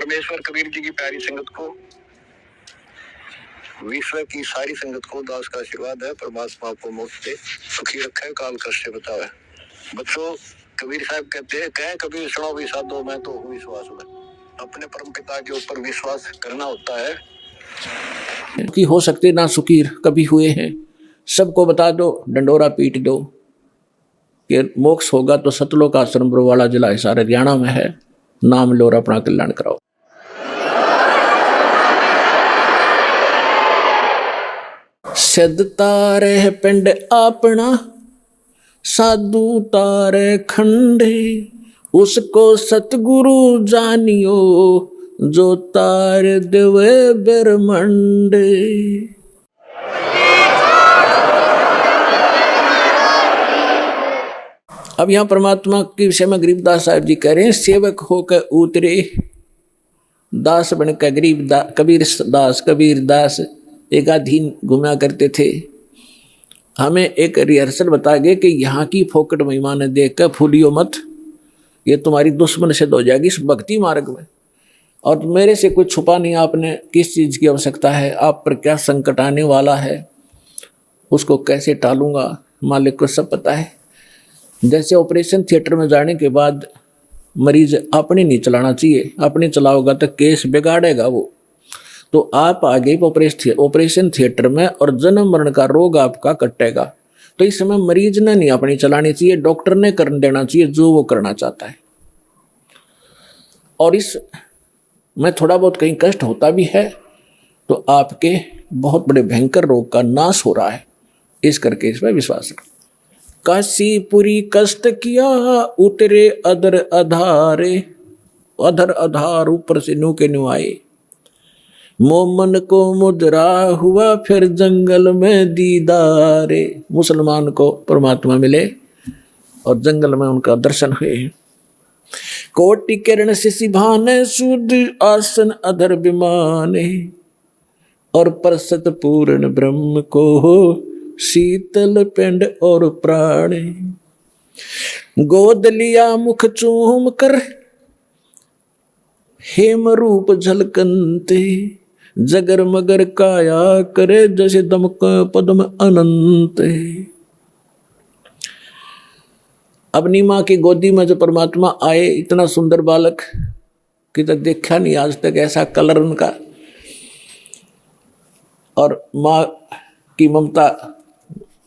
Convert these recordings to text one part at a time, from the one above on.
परमेश्वर कबीर जी की प्यारी संगत को, विश्व की सारी संगत को दास का आशीर्वाद है। परमात्मा आपको मोक्ष दे, सुखी रखे, काल कष्ट से बचावे। बच्चों, कबीर साहब कहते हैं, कहे कबीर सुनो भी साधो मैं तो हूँ विश्वास में। अपने परम पिता के ऊपर विश्वास करना होता है कि हो सकते ना सुखी कभी हुए हैं, सबको बता दो, डंडोरा पीट दो कि मोक्ष होगा तो सतलोक आश्रम बरवाला जिला हिसार हरियाणा में है। नाम लो और अपना कल्याण कराओ। सिद्ध तारे पिंड अपना, साधु तारे खंडे, उसको सतगुरु जानियो, जो तार देवे ब्रह्मंडे। अब यहां परमात्मा के विषय में गरीबदास साहब जी कह रहे हैं, सेवक होकर उतरे दास बनकर कबीर दास एक अधीन घुमा करते थे। हमें एक रिहर्सल बता गए कि यहाँ की फोकट महिमा ने देख कर फूलियो मत, ये तुम्हारी दुश्मन सिद्ध हो जाएगी इस भक्ति मार्ग में। और मेरे से कुछ छुपा नहीं, आपने किस चीज़ की आवश्यकता है, आप पर क्या संकट आने वाला है, उसको कैसे टालूंगा, मालिक को सब पता है। जैसे ऑपरेशन थिएटर में जाने के बाद मरीज अपने नहीं चलाना चाहिए, अपने चलाओगा तो केस बिगाड़ेगा वो। तो आप आ गए ऑपरेशन थिएटर में और जन्म मरण का रोग आपका कटेगा। तो इस समय मरीज ने नहीं अपनी चलानी चाहिए, डॉक्टर ने कर देना चाहिए जो वो करना चाहता है। और इस में थोड़ा बहुत कहीं कष्ट होता भी है तो आपके बहुत बड़े भयंकर रोग का नाश हो रहा है, इस करके इसमें विश्वास रखें। काशीपुरी कष्ट किया उतरे अधर आधार ऊपर से न्यू के न्यू आए। मोमन को मुद्रा हुआ फिर जंगल में दीदारे। मुसलमान को परमात्मा मिले और जंगल में उनका दर्शन हुए। कोटि किरण से सिभाने शुद्ध आसन अधर विमाने, और परसत पूर्ण ब्रह्म को हो शीतल पिंड और प्राणे। गोद लिया मुख चूम कर हेम रूप झलकंते, जगर मगर काया करे जैसे दमक पद्म अनंत। अपनी माँ की गोदी में जो परमात्मा आए, इतना सुंदर बालक कि तक देखा नहीं आज तक ऐसा कलर उनका। और माँ की ममता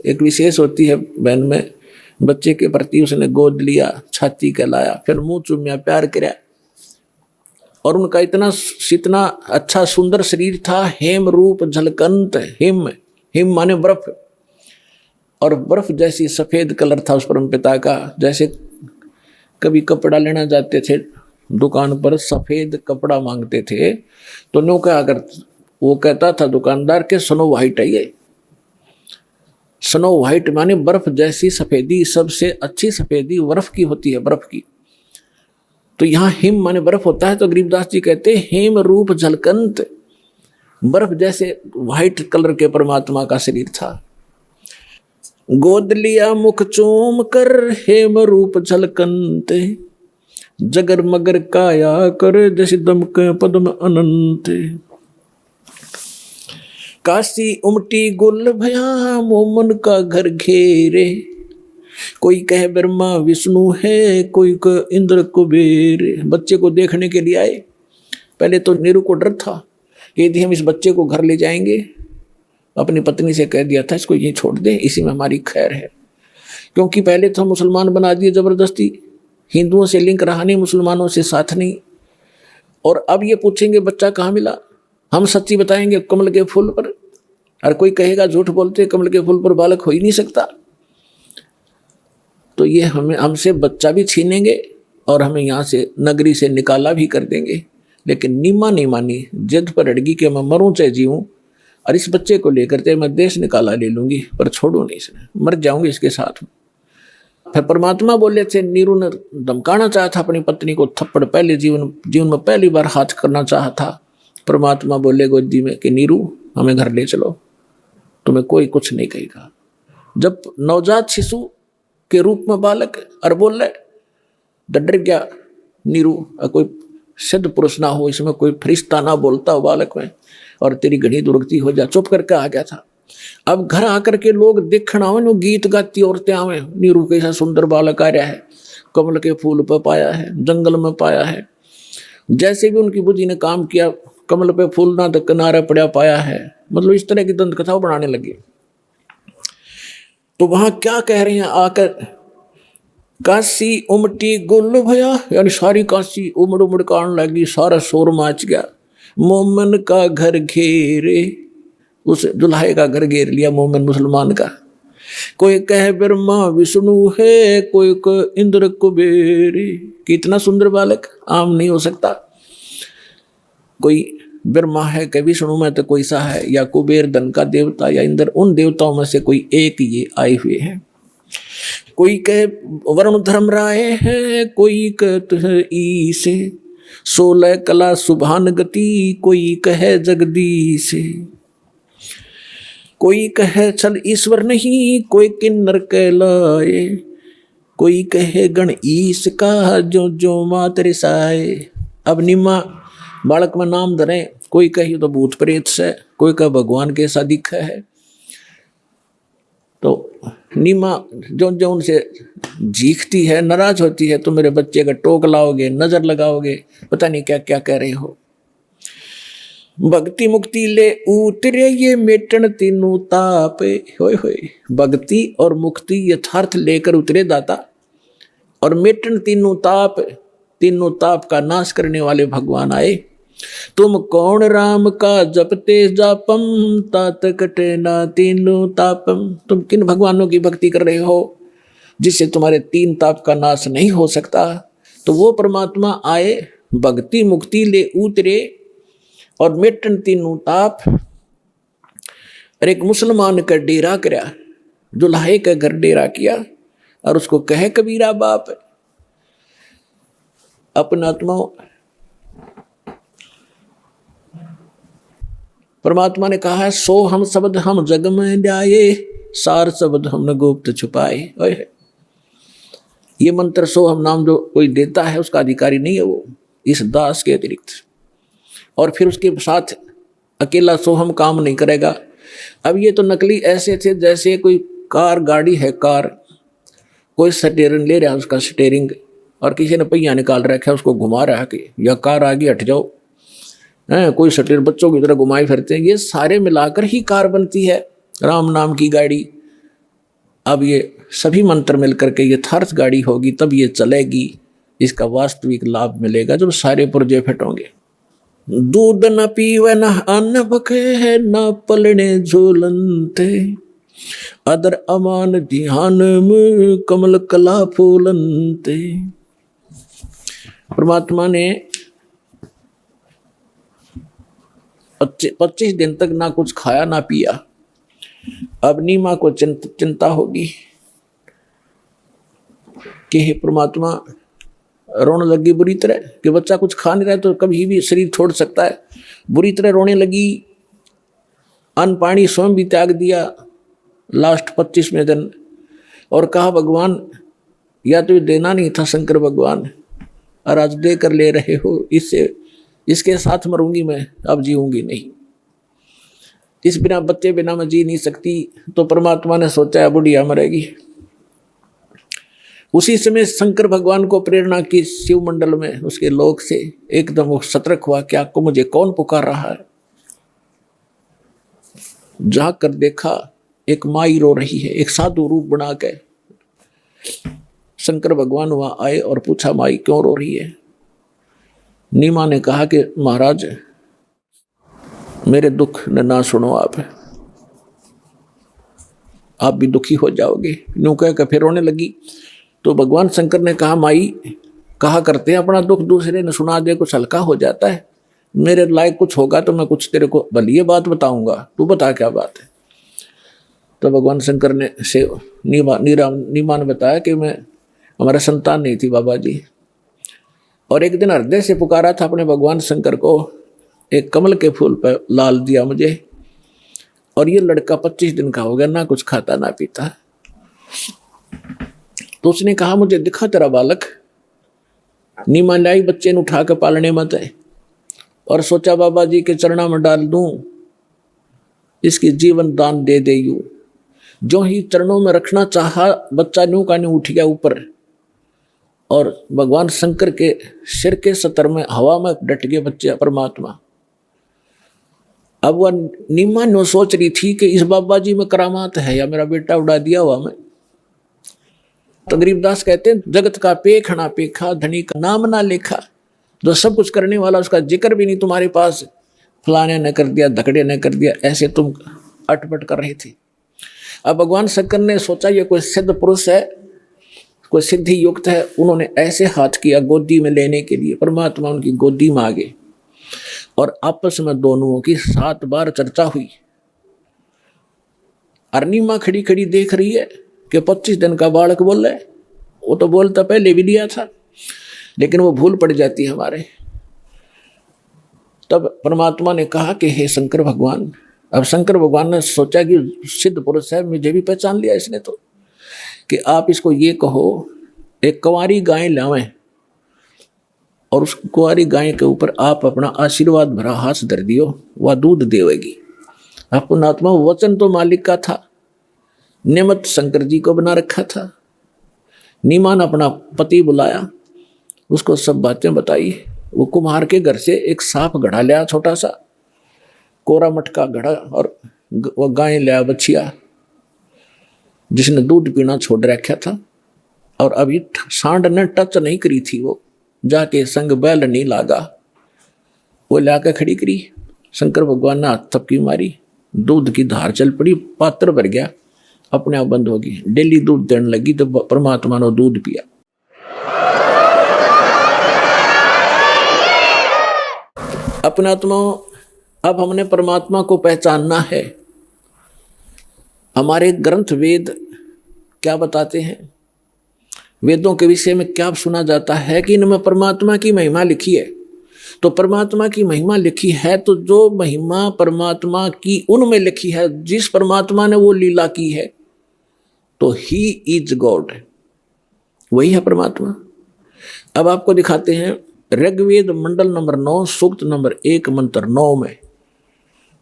एक विशेष होती है बहन में, बच्चे के प्रति उसने गोद लिया, छाती कहलाया, फिर मुंह चूमिया, प्यार किया। और उनका इतना अच्छा सुंदर शरीर था, हेम रूप झलकंत। हिम माने बर्फ, और बर्फ जैसी सफेद कलर था उस परम पिता का। जैसे कभी कपड़ा लेना जाते थे दुकान पर, सफेद कपड़ा मांगते थे तो नो क्या अगर वो कहता था दुकानदार के स्नो व्हाइट है ये। स्नो व्हाइट माने बर्फ जैसी सफेदी, सबसे अच्छी सफेदी बर्फ की होती है, बर्फ की। तो यहाँ हिम माने बर्फ होता है। तो गरीबदास जी कहते हैं हेम रूप झलकंत, बर्फ जैसे व्हाइट कलर के परमात्मा का शरीर था। गोद लिया मुख चूम कर हेम रूप झलकंत, जगर मगर काया कर जैसे दमक पद्म अनंत। काशी उमटी गुल भया मोमन का घर घेरे, कोई कहे ब्रह्मा विष्णु है, कोई कहे इंद्र कुबेर। बच्चे को देखने के लिए आए। पहले तो नीरू को डर था, यदि हम इस बच्चे को घर ले जाएंगे, अपनी पत्नी से कह दिया था इसको यहीं छोड़ दें, इसी में हमारी खैर है। क्योंकि पहले तो हम मुसलमान बना दिए जबरदस्ती, हिंदुओं से लिंक रहा नहीं, मुसलमानों से साथ नहीं। और अब ये पूछेंगे बच्चा कहाँ मिला, हम सच्ची बताएंगे कमल के फूल पर, और कोई कहेगा झूठ बोलते कमल के फूल पर बालक हो ही नहीं सकता। तो ये हमसे बच्चा भी छीनेंगे और हमें यहाँ से नगरी से निकाला भी कर देंगे। लेकिन नीमा नहीं मानी, जिद पर अड़गी कि मैं मरूं चाहे जीऊं, और इस बच्चे को लेकर के मैं देश निकाला ले लूंगी, पर छोड़ू नहीं इसे, मर जाऊंगी इसके साथ में। फिर परमात्मा बोले थे, नीरू ने धमकाना चाहा था अपनी पत्नी को थप्पड़, पहले जीवन में पहली बार हाथ करना चाहा था। परमात्मा बोले गोदी में कि नीरू हमें घर ले चलो, तुम्हें कोई कुछ नहीं कहेगा। जब नवजात शिशु के रूप में बालक और बोल रहे, डर गया नीरू, कोई सिद्ध पुरुष ना हो, इसमें कोई फरिश्ता ना बोलता हो बालक में, और तेरी घड़ी दुर्गति हो जा। चुप करके आ गया था। अब घर आकर के लोग देखण आवे, नो गीत गाती औरतें आवे, नीरू कैसा सुंदर बालक आ रहा है, कमल के फूल पर पाया है, जंगल में पाया है। जैसे भी उनकी बुद्धि ने काम किया, कमल पे फूल ना तो किनारे पड़ा पाया है, मतलब इस तरह की दंत कथा बनाने लगे। तो वहां क्या कह रहे हैं आकर, काशी उमटी गुल भया, यानी सारी काशी उमड़ उमड़ का आने लगी, सारा शोर माच गया। मोमन का घर घेरे, उस दुल्हे का घर घेर लिया मोमन मुसलमान का। कोई कहे ब्रह्मा विष्णु है, कोई कहे इंद्र कुबेर। कितना सुंदर बालक, आम नहीं हो सकता। कोई ब्रह्मा है कि विष्णु में तो कोई सा है, या कुबेर धन का देवता, या इंद्र, उन देवताओं में से कोई एक ये आए हुए हैं। कोई कहे वरुण धर्म राय है, कोई कहे ईसे, 16 कला सुभान गति, कोई कहे जगदीश। कोई कहे छल ईश्वर नहीं, कोई किन्नर कहलाए, कोई कहे गण ईश का, जो जो मात रिसाए। अब निम्मा बालक में नाम धरे, कोई कहे तो भूत प्रेत से, कोई कहे भगवान के सा दिखा है। तो निम्मा जो जो उनसे जीखती है, नाराज होती है, तो मेरे बच्चे का टोक लाओगे, नजर लगाओगे, पता नहीं क्या क्या कह रहे हो। भक्ति मुक्ति ले उतरे ये मेटन तीनों ताप, होए होए। भक्ति और मुक्ति यथार्थ लेकर उतरे दाता, और मेटन तीनों ताप का नाश करने वाले भगवान आए। तुम कौन राम का जपते जापम, तात कटे ना तीनों तापम। तुम किन भगवानों की भक्ति कर रहे हो जिससे तुम्हारे 3 ताप का नाश नहीं हो सकता। तो वो परमात्मा आए, भक्ति मुक्ति ले उतरे और मेटन तीनों ताप। और एक मुसलमान का डेरा कराया, दुल्हे का घर डेरा किया, और उसको कहे कबीरा बाप। अपना आत्मा परमात्मा ने कहा है, सो हम शब्द हम जग में जाए, सार शब्द हमने गुप्त छुपाए। ये मंत्र सो हम नाम जो कोई देता है उसका अधिकारी नहीं है वो, इस दास के अतिरिक्त। और फिर उसके साथ अकेला सो हम काम नहीं करेगा। अब ये तो नकली ऐसे थे जैसे कोई कार गाड़ी है, कार कोई स्टीयरिंग ले रहा है, उसका स्टीयरिंग, और किसी ने पहिया निकाल रखा है, उसको घुमा रहा है कि या कार आगे हट जाओ, है कोई स्टीयर बच्चों की तरह घुमाए फिरते हैं। ये सारे मिलाकर ही कार बनती है, राम नाम की गाड़ी। अब ये सभी मंत्र मिलकर के यथार्थ गाड़ी होगी, तब ये चलेगी, इसका वास्तविक लाभ मिलेगा जब सारे पुर्जे फिट होंगे। दूध न पीवे न अन्न बखे है, न पलने झूलनते, अदर अमान ध्यान में कमल कला फूलनते। परमात्मा ने 25 दिन तक ना कुछ खाया ना पिया। अब नीमा को चिंता होगी कि हे परमात्मा, रोने लगी बुरी तरह कि बच्चा कुछ खा नहीं रहा तो कभी भी शरीर छोड़ सकता है। बुरी तरह रोने लगी, अन्न पानी स्वयं भी त्याग दिया लास्ट 25वें दिन, और कहा भगवान या तो देना नहीं था शंकर भगवान, और आज दे कर ले रहे हो, इसके साथ मरूंगी मैं, अब जीऊंगी नहीं। इस बिना बच्चे बिना मैं जी नहीं सकती। तो परमात्मा ने सोचा है बुढ़िया मरेगी। उसी समय शंकर भगवान को प्रेरणा की शिव मंडल में, उसके लोक से एकदम वो सतर्क हुआ कि आपको मुझे कौन पुकार रहा है। जाग कर देखा एक माई रो रही है, एक साधु रूप बना के। शंकर भगवान वहां आए और पूछा माई क्यों रो रही है। नीमा ने कहा कि महाराज मेरे दुख न ना सुनो, आप भी दुखी हो जाओगे। यूं कह कर फिर रोने लगी। तो भगवान शंकर ने कहा माई कहा करते हैं अपना दुख दूसरे ने सुना दे कुछ हल्का हो जाता है। मेरे लायक कुछ होगा तो मैं कुछ तेरे को भली बात बताऊंगा, तू बता क्या बात है। तो भगवान शंकर ने से नीमा ने बताया कि मैं हमारा संतान नहीं थी बाबा जी, और एक दिन हृदय से पुकारा था अपने भगवान शंकर को, एक कमल के फूल पर लाल दिया मुझे, और ये लड़का 25 दिन का हो गया, ना कुछ खाता ना पीता। तो उसने कहा मुझे दिखा तेरा बालक। नीमा लाई बच्चे ने उठा के पालने मत है और सोचा बाबा जी के चरणा में डाल दूं, इसकी जीवन दान दे दे यू। जो ही चरणों में रखना चाहा, बच्चा न्यू का न्यू उठ गया ऊपर और भगवान शंकर के सिर के सतर में हवा में डट गए बच्चे परमात्मा। अब वह नीमा नो सोच रही थी कि इस बाबा जी में करामात है या मेरा बेटा उड़ा दिया हुआ मैं। तो गरीबदास कहते हैं, जगत का पेखना पेखा, धनी का नाम ना लेखा। जो सब कुछ करने वाला उसका जिक्र भी नहीं तुम्हारे पास, फलाने ने कर दिया, धकड़े ने कर दिया, ऐसे तुम अटपट कर रहे थे। अब भगवान शंकर ने सोचा ये कोई सिद्ध पुरुष है, कोई सिद्धि युक्त है। उन्होंने ऐसे हाथ किया गोदी में लेने के लिए, परमात्मा उनकी गोदी में आ गए और आपस में दोनों की 7 बार चर्चा हुई। अरनीमा खड़ी खड़ी देख रही है कि 25 दिन का बालक बोल रहा है। वो तो बोलता पहले भी दिया था, लेकिन वो भूल पड़ जाती है हमारे। तब परमात्मा ने कहा कि हे शंकर भगवान। अब शंकर भगवान ने सोचा कि सिद्ध पुरुष है, मुझे भी पहचान लिया इसने तो, कि आप इसको ये कहो एक कुंवारी गाय लावें और उस कुंवारी गाय के ऊपर आप अपना आशीर्वाद भरा हाथ धर दियो, वह दूध देवेगी। आपको नात्मा वचन तो मालिक का था, नियमत शंकर जी को बना रखा था। नीमान अपना पति बुलाया, उसको सब बातें बताई। वो कुम्हार के घर से एक सांप घड़ा लिया, छोटा सा कोरा मटका घड़ा, और वो गाय लिया बछिया जिसने दूध पीना छोड़ रखा था और अभी सांड ने टच नहीं करी थी। वो जाके संग बैल नहीं लागा, वो लाके खड़ी करी। शंकर भगवान ने हाथ थपकी मारी, दूध की धार चल पड़ी, पात्र भर गया, अपने आप बंद हो गई। डेली दूध देने लगी तो परमात्मा ने दूध पिया। अपने आत्मा, अब हमने परमात्मा को पहचानना है। हमारे ग्रंथ वेद क्या बताते हैं, वेदों के विषय में क्या सुना जाता है कि इनमें परमात्मा की महिमा लिखी है। तो परमात्मा की महिमा लिखी है, तो जो महिमा परमात्मा की उनमें लिखी है, जिस परमात्मा ने वो लीला की है, तो ही इज गॉड, वही है परमात्मा। अब आपको दिखाते हैं ऋग्वेद मंडल नंबर 9 सूक्त नंबर 1 मंत्र 9 में,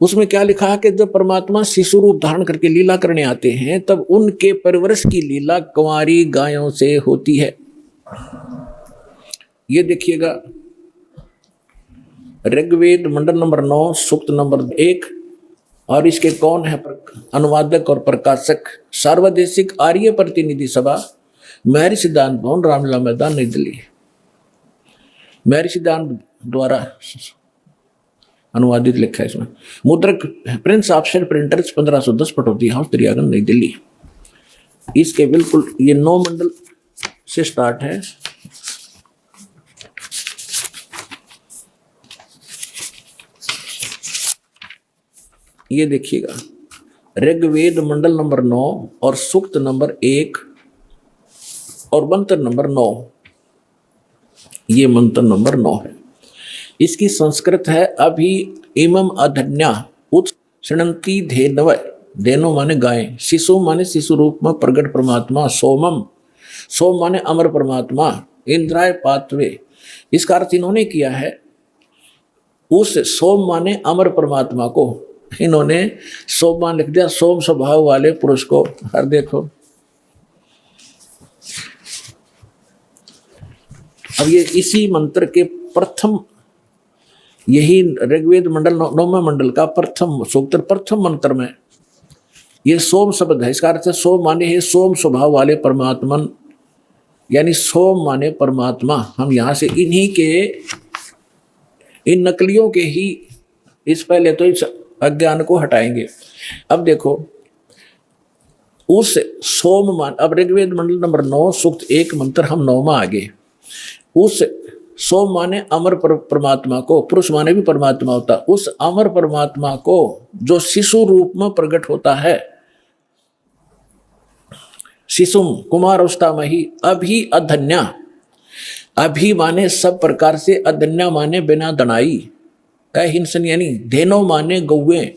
उसमें क्या लिखा है कि जब परमात्मा शिशु रूप धारण करके लीला करने आते हैं, तब उनके परवरिश की लीला कुंवारी गायों से होती है। ये देखिएगा ऋग्वेद मंडल नंबर 9 सूक्त नंबर 1, और इसके कौन है अनुवादक और प्रकाशक, सार्वदेशिक आर्य प्रतिनिधि सभा, महर्षि सिद्धांत भवन, रामलीला मैदान, नई दिल्ली। महर्षि सिद्धांत द्वारा अनुवादित लिखा है इसमें। मुद्रक Prince offset printers 1510 Pataudi house, Daryaganj, नई दिल्ली। इसके बिल्कुल ये 9 मंडल से स्टार्ट है। ये देखिएगा ऋग्वेद मंडल नंबर 9 और सूक्त नंबर 1 और मंत्र नंबर 9। ये मंत्र नंबर 9 है। इसकी संस्कृत है अभि इमम अधन्या उत्सृणंती धेनव, धेनो माने गाय, शिशु माने शिशु रूप में प्रगट परमात्मा, सोमम, सोम माने अमर परमात्मा, इंद्राय पात्वे। इसका अर्थ इन्होंने किया है, उस सोम माने अमर परमात्मा को इन्होंने सोमवान लिख दिया, सोम स्वभाव वाले पुरुष को। हर देखो अब ये इसी मंत्र के प्रथम, यही ऋग्वेद मंडल 9वें मंडल का प्रथम सूक्त प्रथम मंत्र में ये सोम शब्द है। इसका अर्थ है सोम माने है सोम स्वभाव वाले परमात्मन, यानी सोम माने परमात्मा। हम यहाँ से इन्हीं के, इन नकलियों के ही इस पहले तो इस अज्ञान को हटाएंगे। अब देखो उस सोम मान, अब ऋग्वेद मंडल नंबर 9 सूक्त 1 मंत्र हम 9 में आगे। उस सोम माने अमर परमात्मा को, पुरुष माने भी परमात्मा होता, उस अमर परमात्मा को जो शिशु रूप में प्रकट होता है, शिशुम कुमार अवस्था में ही, अभी अधन्या, अभी माने सब प्रकार से, अधन्या माने बिना दनाई, अहिंसन यानी धेनो माने गौएं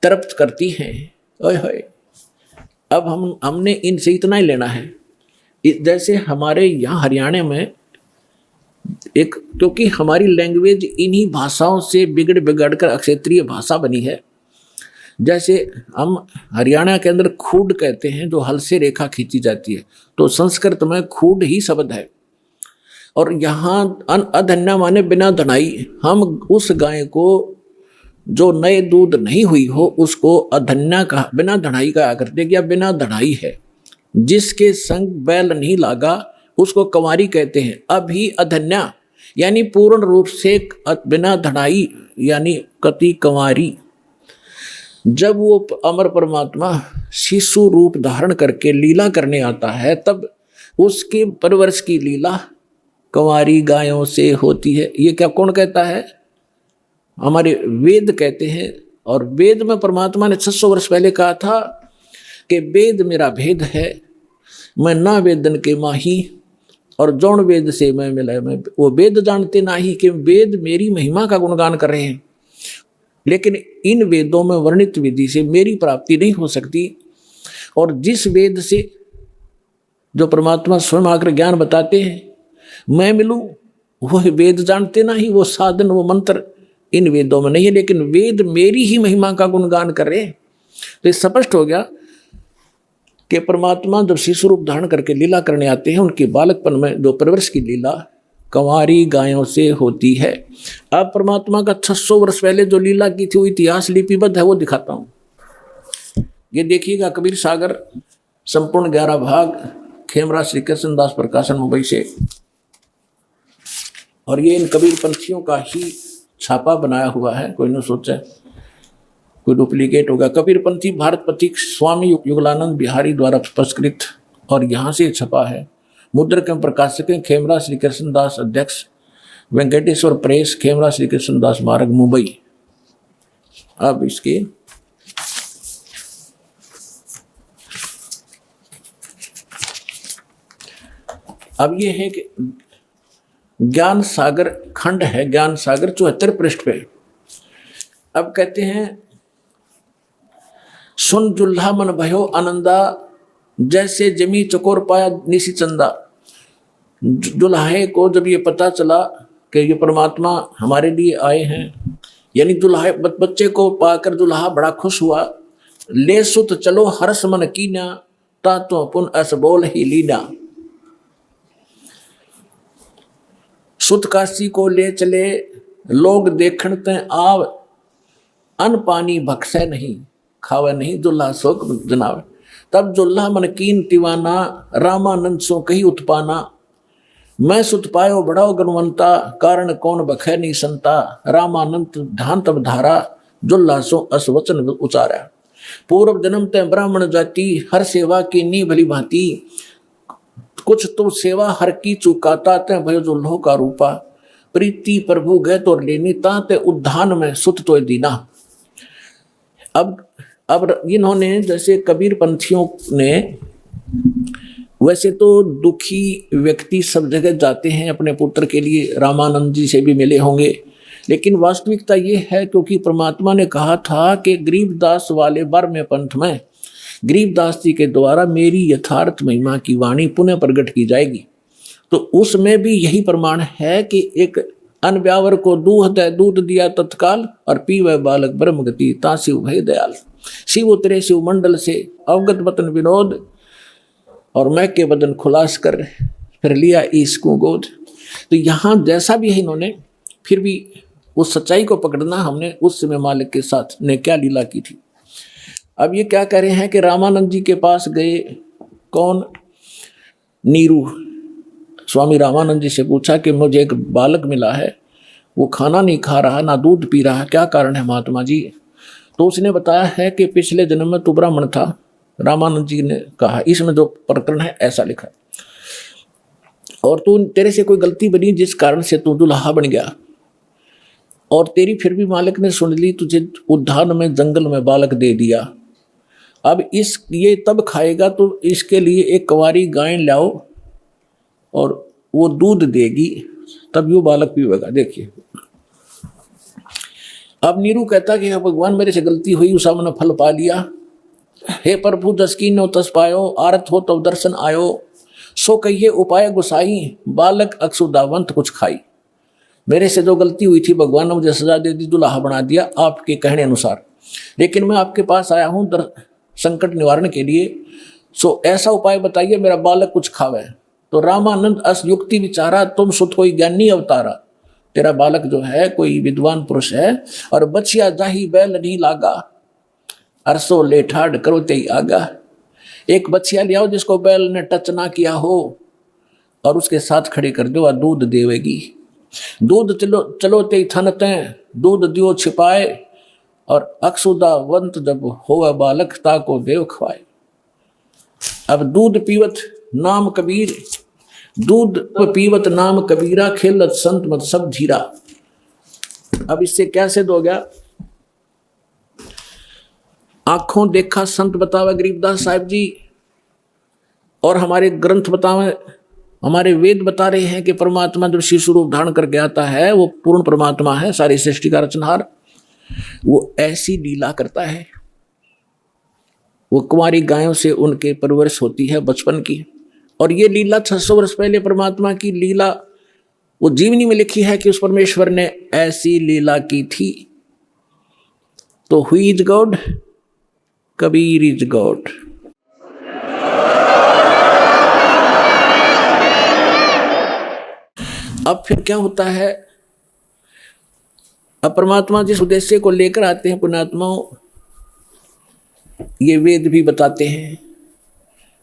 तृप्त करती हैं। ओए होए, अब हमने इनसे इतना ही लेना है। जैसे हमारे यहाँ हरियाणा में एक, क्योंकि हमारी लैंग्वेज इन्हीं भाषाओं से बिगड़ बिगड़ कर क्षेत्रीय भाषा बनी है। जैसे हम हरियाणा के अंदर खूड कहते हैं, जो हल से रेखा खींची जाती है, तो संस्कृत में खूड ही शब्द है। और यहाँ अधन्या माने बिना धनाई। हम उस गाय को जो नए दूध नहीं हुई हो उसको अधन्या कहा, बिना धनाई कहा करते, क्या बिना धनाई है। जिसके संग बैल नहीं लागा उसको कंवारी कहते हैं। अभी अधन्या यानी पूर्ण रूप से बिना धनाई यानी कति कंवारी। जब वो अमर परमात्मा शिशु रूप धारण करके लीला करने आता है, तब उसके परवरिश की लीला कंवारी गायों से होती है। ये क्या कौन कहता है? हमारे वेद कहते हैं। और वेद में परमात्मा ने 600 वर्ष पहले कहा था कि वेद मेरा भेद है, मैं ना वेदन के माही, और जौन वेद से मैं मिला, मैं वो वेद जानते ना ही, कि वेद मेरी महिमा का गुणगान कर रहे हैं। लेकिन इन वेदों में वर्णित विधि से मेरी प्राप्ति नहीं हो सकती। और जिस वेद से जो परमात्मा स्वयं आकर ज्ञान बताते हैं मैं मिलूं, वो वेद जानते ना ही, वो साधन वो मंत्र इन वेदों में नहीं है, लेकिन वेद मेरी ही महिमा का गुणगान कर रहे हैं। तो स्पष्ट हो गया कि परमात्मा जब शिशु रूप धारण करके लीला करने आते हैं, उनके बालकपन में जो परवरिश की लीला कंवारी गायों से होती है। अब परमात्मा का 600 वर्ष पहले जो लीला की थी वो इतिहास लिपिबद्ध है, वो दिखाता हूं। ये देखिएगा कबीर सागर संपूर्ण 11 भाग, खेमरा श्री कृष्ण दास प्रकाशन मुंबई से। और ये इन कबीर पंथियों का ही छापा बनाया हुआ है, कोई न सोचे कोई डुप्लीकेट होगा। कबीर पंथी भारत पथिक स्वामी युगलानंद बिहारी द्वारा पुरस्कृत, और यहाँ से छपा है। मुद्रक एवं प्रकाशक खेमरा श्री कृष्ण दास, अध्यक्ष वेंकटेश्वर प्रेस, खेमरा श्री कृष्ण दास मार्ग मुंबई। अब इसके अब ये है कि ज्ञान सागर खंड है, ज्ञान सागर 74 पृष्ठ पे। अब कहते हैं, सुन जुल्हा मन भयो आनंदा, जैसे जमी चकोर पाया निशी चंदा। दुल्हे को जब ये पता चला कि ये परमात्मा हमारे लिए आए हैं, यानी दुल्हे बच्चे को पाकर दुल्हा बड़ा खुश हुआ। ले सुत चलो हर्ष मन कीना, ता तो पुन अस बोल ही लीना। सुत काशी को ले चले लोग देखण ते आव, अन पानी भक्सै नहीं खावे नहीं, दुल्हा शोक जनावे। तब दुल्हा मन कीन तिवाना, रामानंद सो कही उत्पाना। मैं सुत पायो बड़ाओ गणवंता, कारण कौन बखै नहीं संता। रामानंद ध्यान तब धारा, दुल्हा सो अस वचन उचारा। पूर्व जन्म ते ब्राह्मण जाति, हर सेवा की नी भली भांति। कुछ तो सेवा हर की चुकाता, ते भयो दुल्हो का रूपा। प्रीति प्रभु गए तो लेनी, ताते उद्धान में सुत तो दीना। अब इन्होंने, जैसे कबीर पंथियों ने, वैसे तो दुखी व्यक्ति सब जगह जाते हैं अपने पुत्र के लिए, रामानंद जी से भी मिले होंगे, लेकिन वास्तविकता ये है क्योंकि परमात्मा ने कहा था कि गरीबदास वाले बर में पंथ में गरीबदास जी के द्वारा मेरी यथार्थ महिमा की वाणी पुनः प्रकट की जाएगी। तो उसमें भी यही प्रमाण है कि एक अनब्यावर को दूध दिया तत्काल, और पीवे बालक ब्रह्म गति, ता शिव भय दयाल। शिव उतरे शिव मंडल से, अवगत बतन विनोद, और मैं के बदन खुलास कर फिर लिया इसको गोद। तो यहाँ जैसा भी है, इन्होंने फिर भी उस सच्चाई को पकड़ना, हमने उस समय मालिक के साथ ने क्या लीला की थी। अब ये क्या कह रहे हैं कि रामानंद जी के पास गए, कौन? नीरू। स्वामी रामानंद जी से पूछा कि मुझे एक बालक मिला है, वो खाना नहीं खा रहा, ना दूध पी रहा, क्या कारण है महात्मा जी? तो उसने बताया है कि पिछले जन्म में तू ब्राह्मण था। रामानंद जी ने कहा, इसमें जो प्रकरण है ऐसा लिखा, और तू तेरे से कोई गलती बनी जिस कारण से तू दुल्हा बन गया, और तेरी फिर भी मालिक ने सुन ली, तुझे उद्यान में जंगल में बालक दे दिया। अब ये तब खाएगा तो इसके लिए एक कंवारी गाय लाओ और वो दूध देगी, तब यो बालक पीवेगा। देखिए, अब नीरू कहता कि भगवान मेरे से गलती हुई, उस मैंने फल पा लिया। हे प्रभु जस कीन्यो तस पायो, आरत हो तब दर्शन आयो। सो कहिए उपाय गुसाई, बालक अक्षुदावंत कुछ खाई। मेरे से जो गलती हुई थी भगवान ने मुझे सजा दे दी, दुल्हा बना दिया आपके कहने अनुसार, लेकिन मैं आपके पास आया हूँ संकट निवारण के लिए, सो ऐसा उपाय बताइए मेरा बालक कुछ खावे। तो रामानंद अस युक्ति विचारा, तुम सुत कोई ज्ञानी अवतारा, तेरा बालक जो है कोई विद्वान पुरुष है, और बचिया जाही बैल नहीं लागा, अरसो ले ठाड़ करो ते आगा। एक बचिया ले आओ जिसको बैल ने टच ना किया हो, और उसके साथ खड़े कर दो और दूध देवेगी। दूध चलो ते थनते, दूध दियो छिपाए, और अक्सुदा वंत जब होवे बालक ताको देव खवाए। अब दूध पीवत नाम कबीर, दूध पीवत नाम कबीरा, खेलत संत मत सब धीरा। अब इससे क्या सिद्ध हो गया? आंखों देखा संत बतावे गरीबदास साहिब जी, और हमारे ग्रंथ बतावे, हमारे वेद बता रहे हैं कि परमात्मा जब शिशु रूप धारण करके आता है वो पूर्ण परमात्मा है, सारी सृष्टि का रचनहार, वो ऐसी लीला करता है। वो कुंवारी गायों से उनके परवरिश होती है बचपन की, और ये लीला 600 वर्ष पहले परमात्मा की लीला वो जीवनी में लिखी है कि उस परमेश्वर ने ऐसी लीला की थी। तो हुई is God, Kabir is God. अब फिर क्या होता है? अब परमात्मा जिस उद्देश्य को लेकर आते हैं पुण्यात्माओं, ये वेद भी बताते हैं।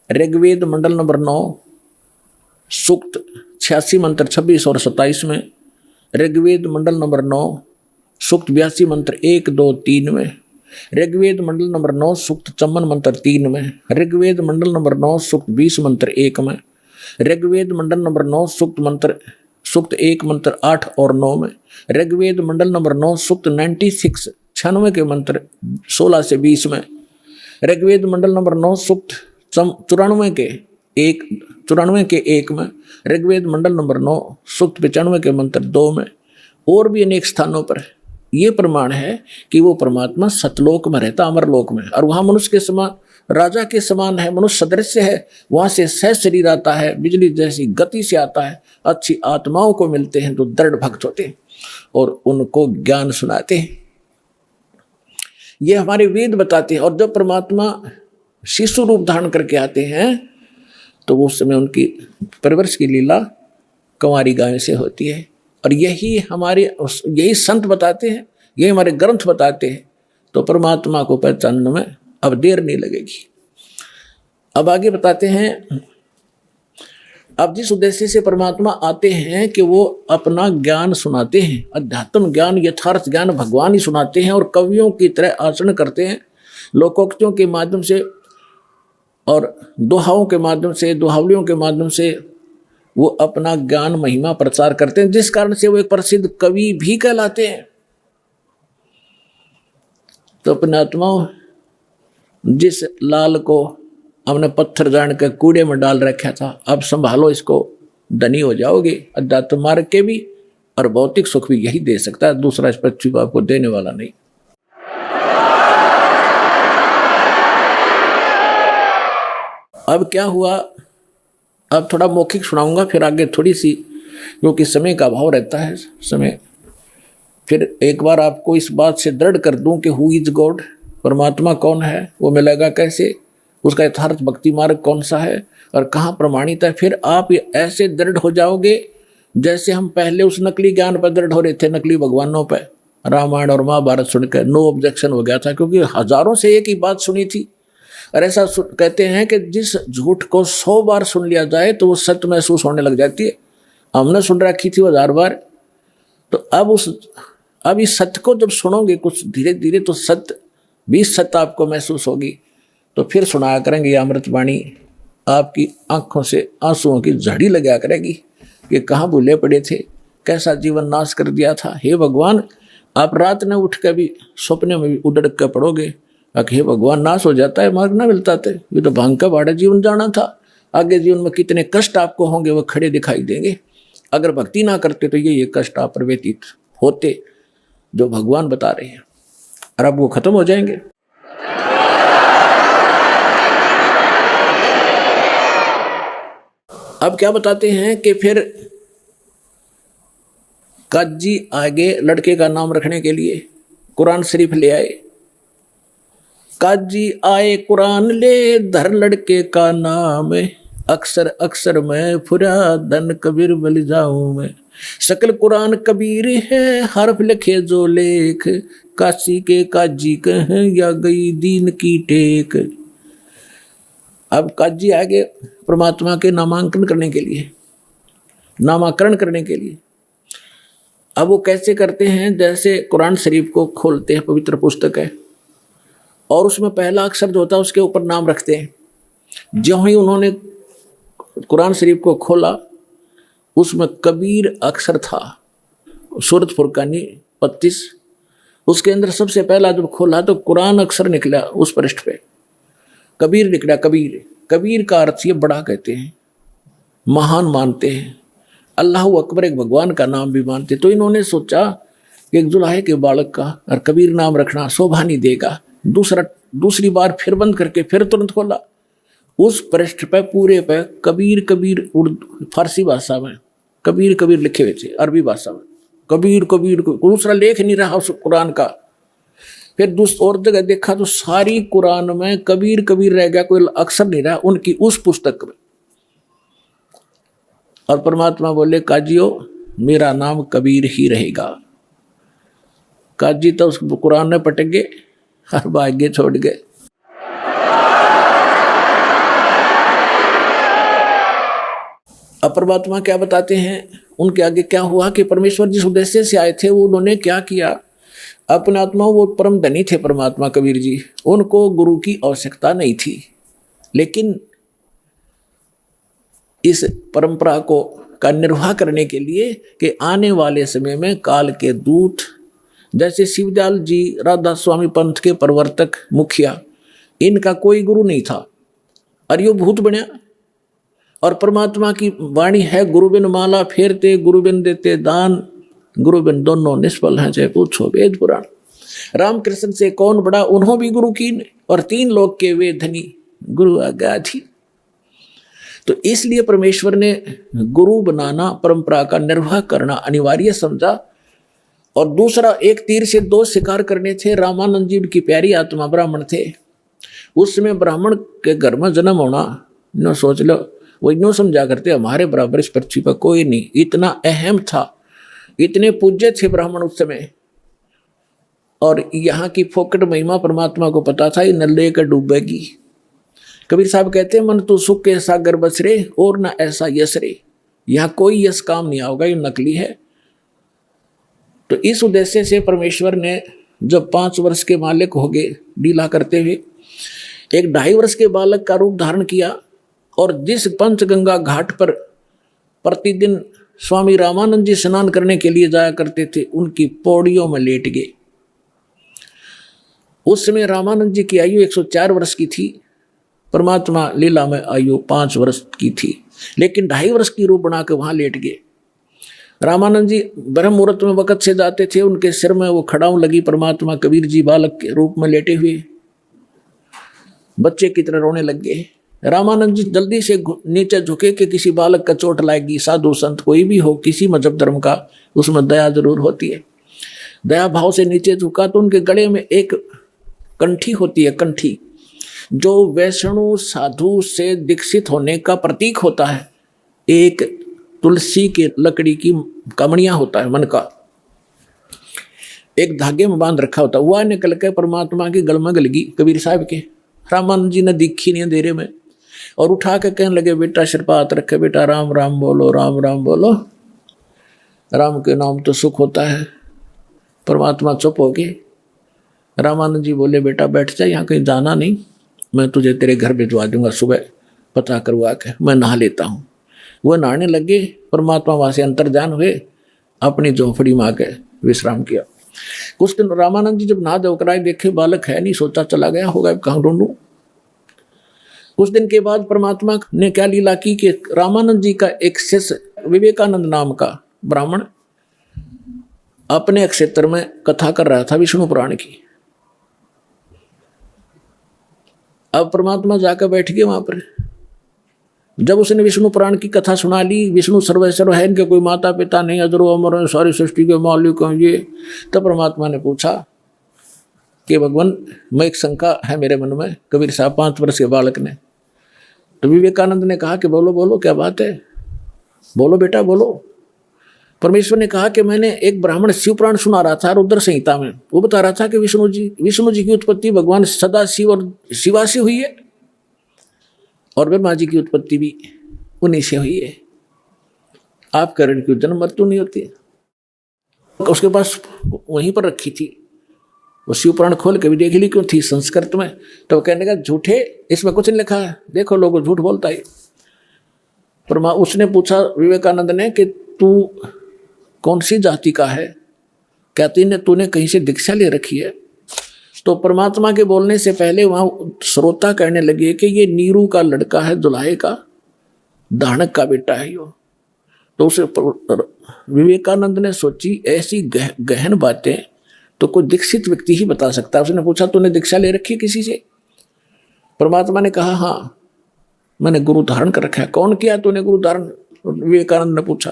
ऋग्वेद मंडल नंबर 9 सूक्त 86 मंत्र 26 और 27 में, ऋग्वेद मंडल नंबर 9 सूक्त 82 मंत्र 1, 2, 3 में, ऋग्वेद मंडल नंबर 9 सूक्त 54 मंत्र 3 में, ऋग्वेद मंडल नंबर 9 सूक्त 20 मंत्र 1 में, ऋग्वेद मंडल नंबर 9 सूक्त 1 मंत्र 8 और 9 में, ऋग्वेद मंडल नंबर 9 सूक्त 96 96 के मंत्र 16 से 20 में, ऋग्वेद मंडल नंबर 9 सूक्त 94 के 1 में, ऋग्वेद मंडल नंबर 9 सूक्त 95 के मंत्र 2 में, और भी अनेक स्थानों पर ये प्रमाण है कि वो परमात्मा सतलोक में रहता, अमरलोक में, और वहाँ मनुष्य के समान, राजा के समान है, मनुष्य सदृश है, वहाँ से सह शरीर आता है, बिजली जैसी गति से आता है, अच्छी आत्माओं को मिलते हैं जो दृढ़ भक्त होते हैं और उनको ज्ञान सुनाते हैं। ये हमारे वेद बताते हैं। और जब परमात्मा शिशु रूप धारण करके आते हैं तो उस समय उनकी परवरिश की लीला कंवारी गायों से होती है, और यही संत बताते हैं, यही हमारे ग्रंथ बताते हैं। तो परमात्मा को पहचानने में अब देर नहीं लगेगी। अब आगे बताते हैं, अब जिस उद्देश्य से परमात्मा आते हैं कि वो अपना ज्ञान सुनाते हैं, अध्यात्म ज्ञान, यथार्थ ज्ञान भगवान ही सुनाते हैं, और कवियों की तरह आचरण करते हैं, लोकोक्तियों के माध्यम से और दोहाओं के माध्यम से, दोहावलियों के माध्यम से वो अपना ज्ञान महिमा प्रचार करते हैं, जिस कारण से वो एक प्रसिद्ध कवि भी कहलाते हैं। तो अपने आत्माओं, जिस लाल को हमने पत्थर जान के कूड़े में डाल रखा था, अब संभालो इसको, धनी हो जाओगे। अध्यात्म मार्ग के भी और भौतिक सुख भी यही दे सकता है, दूसरा इस पृथ्वी को आपको देने वाला नहीं। अब क्या हुआ? अब थोड़ा मौखिक सुनाऊंगा, फिर आगे थोड़ी सी, क्योंकि समय का अभाव रहता है, समय फिर एक बार आपको इस बात से दृढ़ कर दूं कि हु इज गॉड, परमात्मा कौन है, वो मिलेगा कैसे, उसका यथार्थ भक्ति मार्ग कौन सा है और कहाँ प्रमाणित है। फिर आप ऐसे दृढ़ हो जाओगे जैसे हम पहले उस नकली ज्ञान पर दृढ़ हो रहे थे, नकली भगवानों पर। रामायण और महाभारत सुनकर नो ऑब्जेक्शन हो गया था, क्योंकि हजारों से एक ही बात सुनी थी। और ऐसा कहते हैं कि जिस झूठ को 100 बार सुन लिया जाए तो वो सत्य महसूस होने लग जाती है। हमने सुन रखी थी 1000 बार, तो अब इस सत्य को जब सुनोगे कुछ धीरे धीरे, तो सत्य 20 सत्य आपको महसूस होगी। तो फिर सुनाया करेंगे ये अमृतवाणी, आपकी आंखों से आंसुओं की झड़ी लगा करेगी कि कहाँ भूले पड़े थे, कैसा जीवन नाश कर दिया था। हे भगवान, आप रात में उठ कर भी सपने में भी उड़क कर पड़ोगे, हे भगवान नाश हो जाता है, मार्ग ना मिलता थे, ये तो भांग का भाड़ा जीवन जाना था। आगे जीवन में कितने कष्ट आपको होंगे वो खड़े दिखाई देंगे। अगर भक्ति ना करते तो ये कष्ट आप पर व्यतीत होते जो भगवान बता रहे हैं, और अब वो खत्म हो जाएंगे। अब क्या बताते हैं कि फिर काजी आगे लड़के का नाम रखने के लिए कुरान शरीफ ले आए। काजी आए कुरान ले धर लड़के का नाम, अक्सर अक्सर मैं फुरा धन कबीर बल जाऊं मैं। शकल कुरान कबीर है हरफ लिखे जो लेख, काशी के काजी कहें या गई दीन की टेक। अब काजी आगे परमात्मा के नामांकन करने के लिए, नामाकरण करने के लिए। अब वो कैसे करते हैं, जैसे कुरान शरीफ को खोलते हैं, पवित्र पुस्तक है, और उसमें पहला अक्षर जो होता है उसके ऊपर नाम रखते हैं। जो ही उन्होंने कुरान शरीफ को खोला उसमें कबीर अक्षर था, सूरत फुरकानी 35, उसके अंदर सबसे पहला जब खोला तो कुरान अक्षर निकला, उस पृष्ठ पे कबीर निकला। कबीर, कबीर का अर्थ ये बड़ा कहते हैं, महान मानते हैं, अल्लाह अकबर एक भगवान का नाम भी मानते। तो इन्होंने सोचा कि एक जुलाहे के बालक का और कबीर नाम रखना शोभा नहीं देगा। दूसरी बार फिर बंद करके फिर तुरंत खोला, उस पृष्ठ पे पूरे पे कबीर कबीर उर्दू फारसी भाषा में कबीर कबीर लिखे हुए थे, अरबी भाषा में कबीर कबीर, दूसरा लेख नहीं रहा उस कुरान का। फिर दूसरी और जगह देखा तो सारी कुरान में कबीर कबीर रह गया, कोई अक्षर नहीं रहा उनकी उस पुस्तक में। और परमात्मा बोले काजियो मेरा नाम कबीर ही रहेगा। काजी तो उस कुरान में पटक गए और भाग्य छोड़ गए। अब परमात्मा क्या बताते हैं, उनके आगे क्या हुआ कि परमेश्वर जिस उद्देश्य से आए थे वो उन्होंने क्या किया। अपने आत्मा वो परम धनी थे परमात्मा कबीर जी, उनको गुरु की आवश्यकता नहीं थी, लेकिन इस परंपरा को का निर्वाह करने के लिए कि आने वाले समय में काल के दूत जैसे शिवदयाल जी राधा स्वामी पंथ के प्रवर्तक मुखिया, इनका कोई गुरु नहीं था और यो भूत बनया। और परमात्मा की वाणी है गुरु बिन माला फेरते गुरु बिन देते दान, गुरु बिन दोनों निष्फल हैं चाहे पूछो वेद पुराण। रामकृष्ण से कौन बड़ा, उन्हों भी गुरु की और 3 लोक के वे धनी गुरु आज्ञा थी। तो इसलिए परमेश्वर ने गुरु बनाना, परंपरा का निर्वाह करना अनिवार्य समझा। और दूसरा, एक तीर से 2 शिकार करने थे। रामानंद जी की प्यारी आत्मा ब्राह्मण थे, उस समय ब्राह्मण के घर में जन्म होना न सोच लो, वो यूँ समझा करते हमारे बराबर इस पृथ्वी पर कोई नहीं, इतना अहम था, इतने पूज्य थे ब्राह्मण उस समय। और यहाँ की फोकट महिमा परमात्मा को पता था, ये नल्ले का डूबेगी। कबीर साहब कहते हैं मन तो सुख के सागर बस रे और न ऐसा यश रे, यहाँ कोई यश काम नहीं आओगा, ये नकली है। तो इस उद्देश्य से परमेश्वर ने जब 5 वर्ष के मालिक हो गए लीला करते हुए, एक 2.5 वर्ष के बालक का रूप धारण किया और जिस पंचगंगा घाट पर प्रतिदिन स्वामी रामानंद जी स्नान करने के लिए जाया करते थे, उनकी पौड़ियों में लेट गए। उस समय रामानंद जी की आयु 104 वर्ष की थी, परमात्मा लीला में आयु 5 वर्ष की थी, लेकिन 2.5 वर्ष की रूप बना के वहां लेट गए। रामानंद जी ब्रह्म मुहूर्त में वक़्त से जाते थे, उनके सिर में वो खड़ाऊ लगी, परमात्मा कबीर जी बालक के रूप में लेटे हुए बच्चे की तरह रोने लग गए। रामानंद जी जल्दी से नीचे झुके कि किसी बालक का चोट लाएगी। साधु संत कोई भी हो, किसी मजहब धर्म का, उसमें दया जरूर होती है। दया भाव से नीचे झुका तो उनके गले में एक कंठी होती है, कंठी, जो वैष्णु साधु से दीक्षित होने का प्रतीक होता है। एक तुलसी के लकड़ी की कमड़ियां होता है, मन का एक धागे में बांध रखा होता है, वह निकल के परमात्मा की गल में गल गई कबीर साहब के। रामानंद जी ने दिखी नहीं अंधेरे में और उठा के कहने लगे, बेटा सिर पर हाथ रखे, बेटा राम राम बोलो, राम राम बोलो, राम के नाम तो सुख होता है। परमात्मा चुप हो गए। रामानंद जी बोले, बेटा बैठ जा, यहाँ कहीं जाना नहीं, मैं तुझे तेरे घर भिजवा दूंगा, सुबह पता करवा के मैं नहा लेता हूँ। वह नहाने लगे, परमात्मा वहाँ से अंतर्ध्यान हुए, अपनी झोंपड़ी में आके विश्राम किया। कुछ दिन रामानंद जी जब नहा धोकर आए, देखे बालक है नहीं, सोचा चला गया होगा, कहाँ ढूंढूं। कुछ दिन के बाद परमात्मा ने क्या लीला की कि रामानंद जी का एक शिष्य विवेकानंद नाम का ब्राह्मण अपने क्षेत्र में कथा कर रहा था विष्णु पुराण की। अब परमात्मा जाकर बैठ गए वहां पर, जब उसने विष्णु पुराण की कथा सुना ली, विष्णु सर्वेश्वर है, इनके कोई माता पिता नहीं, अजरो अमर हैं, सारी सृष्टि के मालिक हैं ये, तब परमात्मा ने पूछा कि भगवान मैं एक शंका है मेरे मन में। कबीर साहब 5 वर्ष के बालक ने, तो विवेकानंद ने कहा कि बोलो बोलो क्या बात है, बोलो बेटा बोलो। परमेश्वर ने कहा कि मैंने एक ब्राह्मण शिव पुराण सुना रहा था रुद्र संहिता में, वो बता रहा था कि विष्णु जी की उत्पत्ति भगवान सदा शिव और शिवा से हुई है, और ब्रह्मा जी की उत्पत्ति भी उन्हीं से हुई है। आप करण की जन्म मृत्यु नहीं होती। उसके पास वहीं पर रखी थी, वो शिव पुराण खोल के भी देख ली, क्यों थी संस्कृत में। तो कहने का झूठे, इसमें कुछ नहीं लिखा है, देखो लोगों झूठ बोलता है। पर उसने पूछा विवेकानंद ने कि तू कौन सी जाति का है, कहती ने तूने कहीं से दीक्षा ले रखी है। तो परमात्मा के बोलने से पहले वहां श्रोता कहने लगे कि ये नीरू का लड़का है, दुल्हे का, दानक का बेटा है यो। तो उसे विवेकानंद ने सोची ऐसी गहन बातें तो कोई दीक्षित व्यक्ति ही बता सकता है। उसने पूछा तूने दीक्षा ले रखी है किसी से? परमात्मा ने कहा हाँ मैंने गुरु धारण कर रखा है। कौन किया तूने गुरु धारण? विवेकानंद ने पूछा।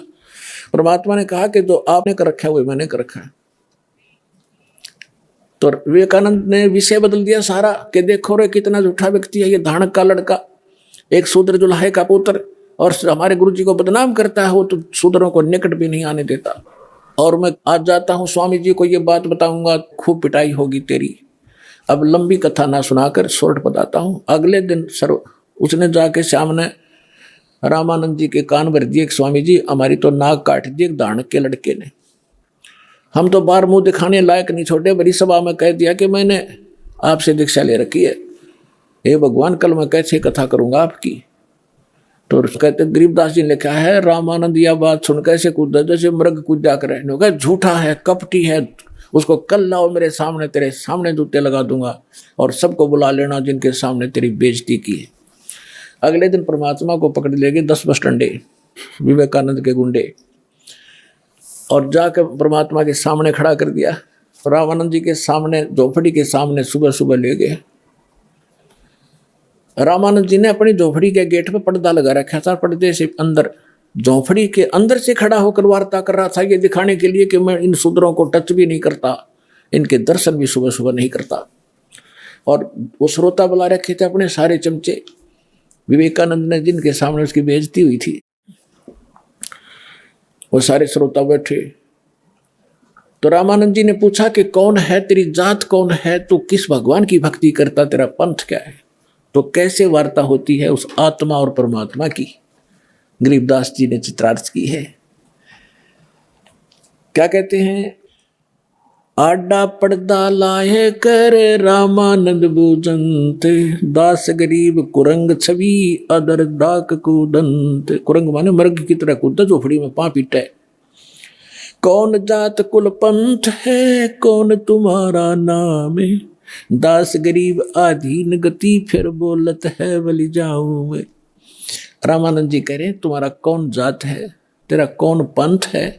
परमात्मा ने कहा कि जो आपने कर रखा है वही मैंने कर रखा है। तो विवेकानंद ने विषय बदल दिया सारा कि देखो रे कितना झूठा व्यक्ति है ये, धानक का लड़का, एक शूद्र जुलाहे का पुत्र, और हमारे गुरु जी को बदनाम करता है। वो तो शूद्रों को निकट भी नहीं आने देता। और मैं आज जाता हूँ स्वामी जी को ये बात बताऊंगा, खूब पिटाई होगी तेरी। अब लंबी कथा ना सुनाकर शॉर्ट बताता हूँ। अगले दिन उसने जाके सामने रामानंद जी के कान भर दिए, स्वामी जी हमारी तो नाक काट दी एक धानक के लड़के ने, हम तो बाहर मुंह दिखाने लायक नहीं छोटे, बड़ी सभा में कह दिया कि मैंने आपसे दीक्षा ले रखी है। हे भगवान कल मैं कैसे कथा करूंगा आपकी? तो कहते गरीबदास जी ने लिखा है, रामानंद यह बात सुन कैसे कूदा जैसे मृग कूदा कर रहने का, झूठा है कपटी है, उसको कल लाओ मेरे सामने, तेरे सामने जूते लगा दूंगा और सबको बुला लेना जिनके सामने तेरी बेइज्जती की है। अगले दिन परमात्मा को पकड़ ले गए 10 बस डंडे विवेकानंद के गुंडे, और जाकर परमात्मा के सामने खड़ा कर दिया। रामानंद जी के सामने झोपड़ी के सामने सुबह सुबह ले गए। रामानंद जी ने अपनी झोपड़ी के गेट पे पर्दा लगा रखा था, पर्दे से अंदर झोपड़ी के अंदर से खड़ा होकर वार्ता कर रहा था, ये दिखाने के लिए कि मैं इन शूद्रों को टच भी नहीं करता, इनके दर्शन भी सुबह सुबह नहीं करता। और वो श्रोता बुला रखे थे अपने सारे चमचे, विवेकानंद ने जिनके सामने उसकी बेइज्जती हुई थी, वो सारे श्रोता बैठे। तो रामानंद जी ने पूछा कि कौन है, तेरी जात कौन है, तू किस भगवान की भक्ति करता, तेरा पंथ क्या है? तो कैसे वार्ता होती है उस आत्मा और परमात्मा की, गरीबदास जी ने चित्रार्थ की है। क्या कहते हैं? आडा पर्दा लाए कर रामानंद बूजंत, दास गरीब कुरंग छवि अदर डाक कूदंत। कुरंग माने मर्ग की तरह कूदा, झोपड़ी में पां पीटे। कौन जात कुल पंथ है, कौन तुम्हारा नाम है, दास गरीब आधीन गति फिर बोलत है बलि जाऊं मैं। रामानंद जी कह रहे तुम्हारा कौन जात है, तेरा कौन पंथ है,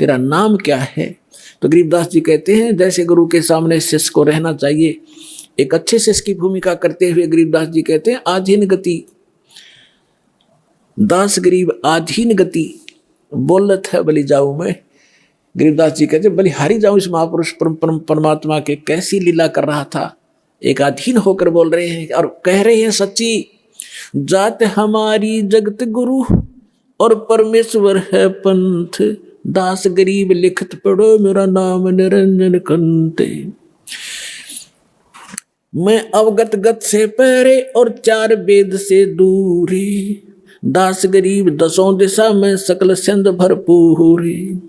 तेरा नाम क्या है? तो गरीबदास जी कहते हैं जैसे गुरु के सामने शिष्य को रहना चाहिए, एक अच्छे शिष्य की भूमिका करते हुए गरीबदास जी कहते हैं आधीन गति, दास गरीब आधीन गति बोलत है बलि जाऊं मैं। गरीबदास जी कहते बलि हारी जाऊं इस महापुरुष परमात्मा के, कैसी लीला कर रहा था। एक अधीन होकर बोल रहे हैं और कह रहे हैं सच्ची जात हमारी जगत गुरु और परमेश्वर है पंथ, दास गरीब लिखत पढ़ो मेरा नाम निरंजन कंते। मैं अवगत गत से पहरे और 4 वेद से दूरी, दास गरीब 10 दिशा में सकल सिंध भरपूरी।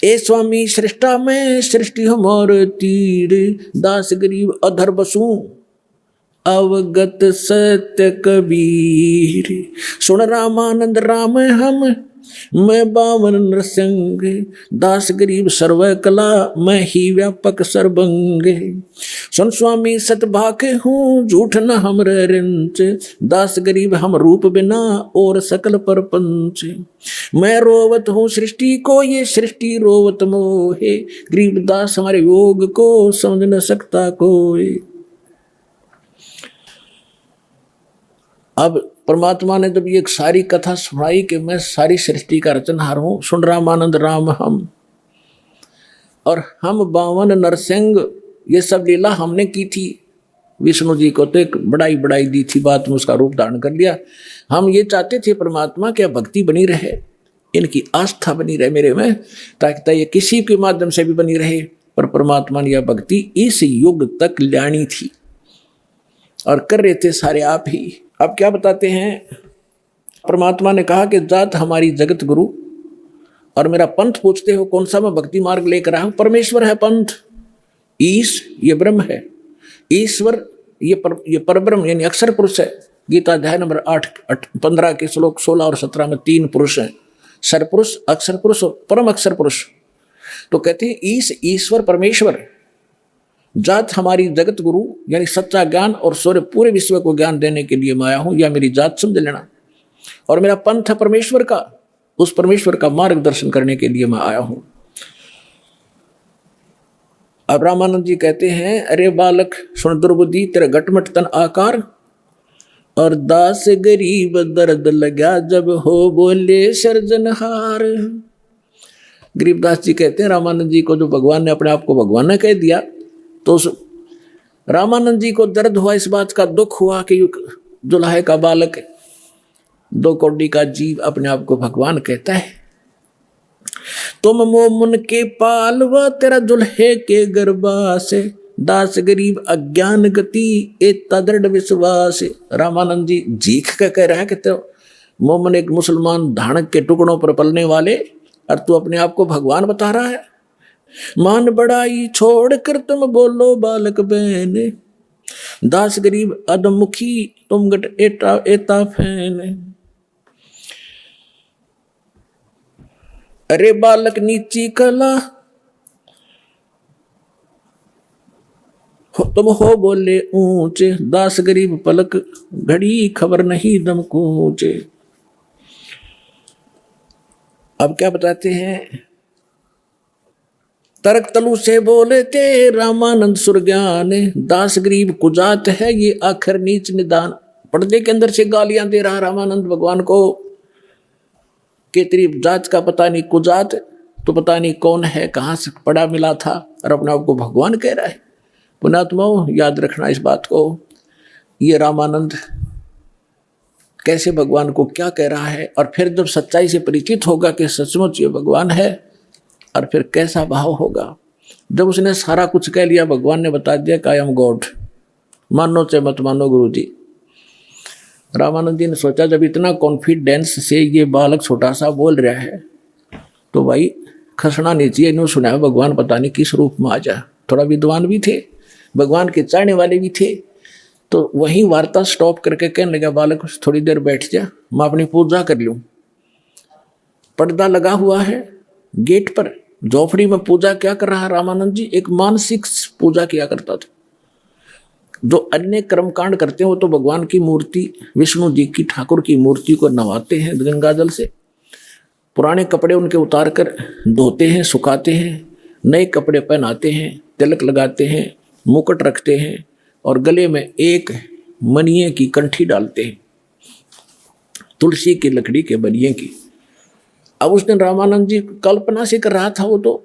ए स्वामी सृष्टा में सृष्टि हमारे तीर, दास गरीब अधर बसूं अवगत सत्य कबीर। सुन रामानंद राम हम मैं 52 नृसिंग, दास गरीब सर्व कला मैं ही व्यापक सर्वंग। सुन स्वामी सतभाके हूँ झूठ न हमरे रिंच, दास गरीब हम रूप बिना और सकल परपंच। मैं रोवत हूँ सृष्टि को ये सृष्टि रोवत मोहे, गरीब दास हमारे योग को समझ न सकता कोई। अब परमात्मा ने जब ये एक सारी कथा सुनाई कि मैं सारी सृष्टि का रचनहार हूं, सुन रामानंद राम हम, और हम 52 नरसिंह, ये सब लीला हमने की थी। विष्णु जी को तो एक बड़ाई दी थी, बात में उसका रूप धारण कर लिया। हम ये चाहते थे परमात्मा क्या भक्ति बनी रहे, इनकी आस्था बनी रहे मेरे में, ताकि ये किसी के माध्यम से भी बनी रहे। पर परमात्मा ने यह भक्ति इस युग तक लानी थी और कर रहे थे सारे आप ही। अब क्या बताते हैं, परमात्मा ने कहा कि जात हमारी जगत गुरु, और मेरा पंथ पूछते हो कौन सा मैं भक्ति मार्ग लेकर आया हूं। परमेश्वर है पंथ, ईश ये ब्रह्म है, ईश्वर ये परब्रह्म यानी अक्षर पुरुष है। गीता अध्याय नंबर 8-15 के श्लोक 16 और 17 में 3 पुरुष हैं, सरपुरुष, अक्षर पुरुष और परम अक्षर पुरुष। तो कहते हैं ईश ईश्वर परमेश्वर, जात हमारी जगत गुरु यानी सच्चा ज्ञान और सूर्य पूरे विश्व को ज्ञान देने के लिए मैं आया हूं, या मेरी जात समझ लेना। और मेरा पंथ है परमेश्वर का, उस परमेश्वर का मार्गदर्शन करने के लिए मैं आया हूं। अब रामानंद जी कहते हैं, अरे बालक सुन दुर्बुद्धि, तेरा घटमट तन आकार, और दास गरीब दर्द लगा जब हो बोले सर्जनहार। गरीबदास जी कहते हैं रामानंद जी को जो भगवान ने अपने आप को भगवान ने कह दिया, तो रामानंद जी को दर्द हुआ, इस बात का दुख हुआ कि दुल्हे का बालक 2 कौड़ी का जीव अपने आप को भगवान कहता है। तुम मोमुन के पालवा तेरा दुल्हे के गर्भा से, दास गरीब अज्ञान गति एता दृढ़ विश्वास। रामानंद जी जीख के कह रहा है कि तो मोमन एक मुसलमान धानक के टुकड़ों पर पलने वाले, और तू अपने आप को भगवान बता रहा है। मान बड़ाई छोड़ कर तुम बोलो बालक बहन, दास गरीब अधमुखी तुम गट एता फैन। अरे बालक नीची कला तुम हो बोले ऊंचे, दास गरीब पलक घड़ी खबर नहीं दम कूचे। अब क्या बताते हैं, तर्क तलु से बोले थे रामानंद सुरज्ञान, दास गरीब कुजात है ये आखिर नीच निदान। पर्दे के अंदर से गालियां दे रहा रामानंद भगवान को कि तेरी जात का पता नहीं, कुजात तो पता नहीं कौन है, कहाँ से पड़ा मिला था, और अपने आप को भगवान कह रहा है। पुण्यात्माओं याद रखना इस बात को, ये रामानंद कैसे भगवान को क्या कह रहा है, और फिर जब सच्चाई से परिचित होगा कि सचमुच ये भगवान है, और फिर कैसा भाव होगा। जब उसने सारा कुछ कह लिया, भगवान ने बता दिया कि आई एम गॉड, मानो चाहे मत मानो गुरु जी। रामानंद जी ने सोचा जब इतना कॉन्फिडेंस से ये बालक छोटा सा बोल रहा है, तो भाई खसना नहीं चाहिए, इन्होंने सुना भगवान पता नहीं किस रूप में आ जाए। थोड़ा विद्वान भी थे, भगवान के चाहने वाले भी थे, तो वहीं वार्ता स्टॉप करके कहने लगा, बालक थोड़ी देर बैठ जा, मैं अपनी पूजा कर लूँ। पर्दा लगा हुआ है गेट पर, झोपड़ी में पूजा क्या कर रहा है रामानंद जी, एक मानसिक पूजा किया करता था। जो अन्य कर्मकांड करते हैं वो तो भगवान की मूर्ति, विष्णु जी की, ठाकुर की मूर्ति को नवाते हैं गंगा जल से, पुराने कपड़े उनके उतार कर धोते हैं, सुखाते हैं, नए कपड़े पहनाते हैं, तिलक लगाते हैं, मुकुट रखते हैं, और गले में एक मनिये की कंठी डालते हैं, तुलसी की लकड़ी के बनिये की। अब उस दिन रामानंद जी कल्पना से कर रहा था वो तो,